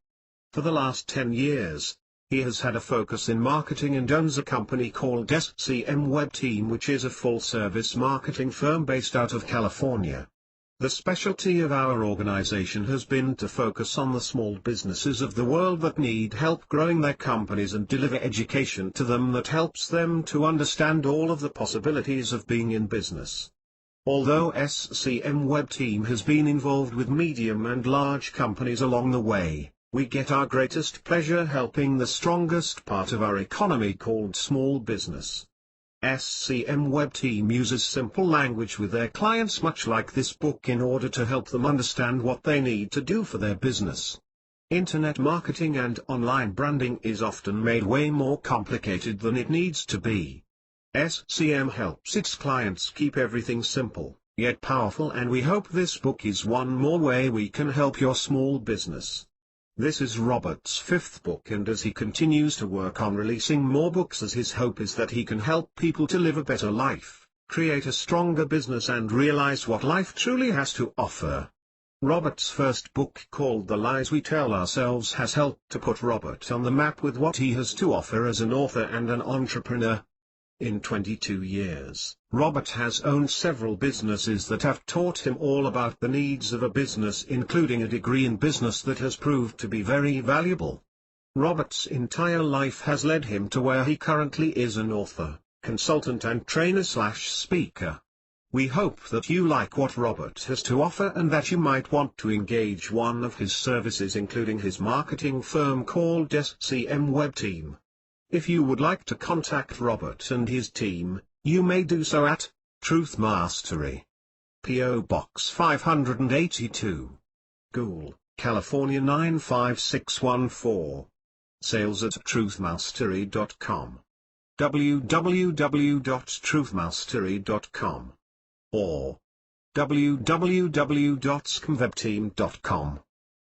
For the last 10 years, he has had a focus in marketing and owns a company called SCM Web Team, which is a full-service marketing firm based out of California. The specialty of our organization has been to focus on the small businesses of the world that need help growing their companies and deliver education to them that helps them to understand all of the possibilities of being in business. Although SCM Web Team has been involved with medium and large companies along the way, we get our greatest pleasure helping the strongest part of our economy called small business. SCM Web Team uses simple language with their clients, much like this book, in order to help them understand what they need to do for their business. Internet marketing and online branding is often made way more complicated than it needs to be. SCM helps its clients keep everything simple, yet powerful, and we hope this book is one more way we can help your small business. This is Robert's fifth book, and as he continues to work on releasing more books, as his hope is that he can help people to live a better life, create a stronger business, and realize what life truly has to offer. Robert's first book, called The Lies We Tell Ourselves, has helped to put Robert on the map with what he has to offer as an author and an entrepreneur. In 22 years, Robert has owned several businesses that have taught him all about the needs of a business, including a degree in business that has proved to be very valuable. Robert's entire life has led him to where he currently is, an author, consultant and trainer/speaker. We hope that you like what Robert has to offer and that you might want to engage one of his services, including his marketing firm called SCM Web Team. If you would like to contact Robert and his team, you may do so at Truth Mastery, P.O. Box 582, Goole, California 95614. Sales at truthmastery.com. www.truthmastery.com. Or www.scmwebteam.com.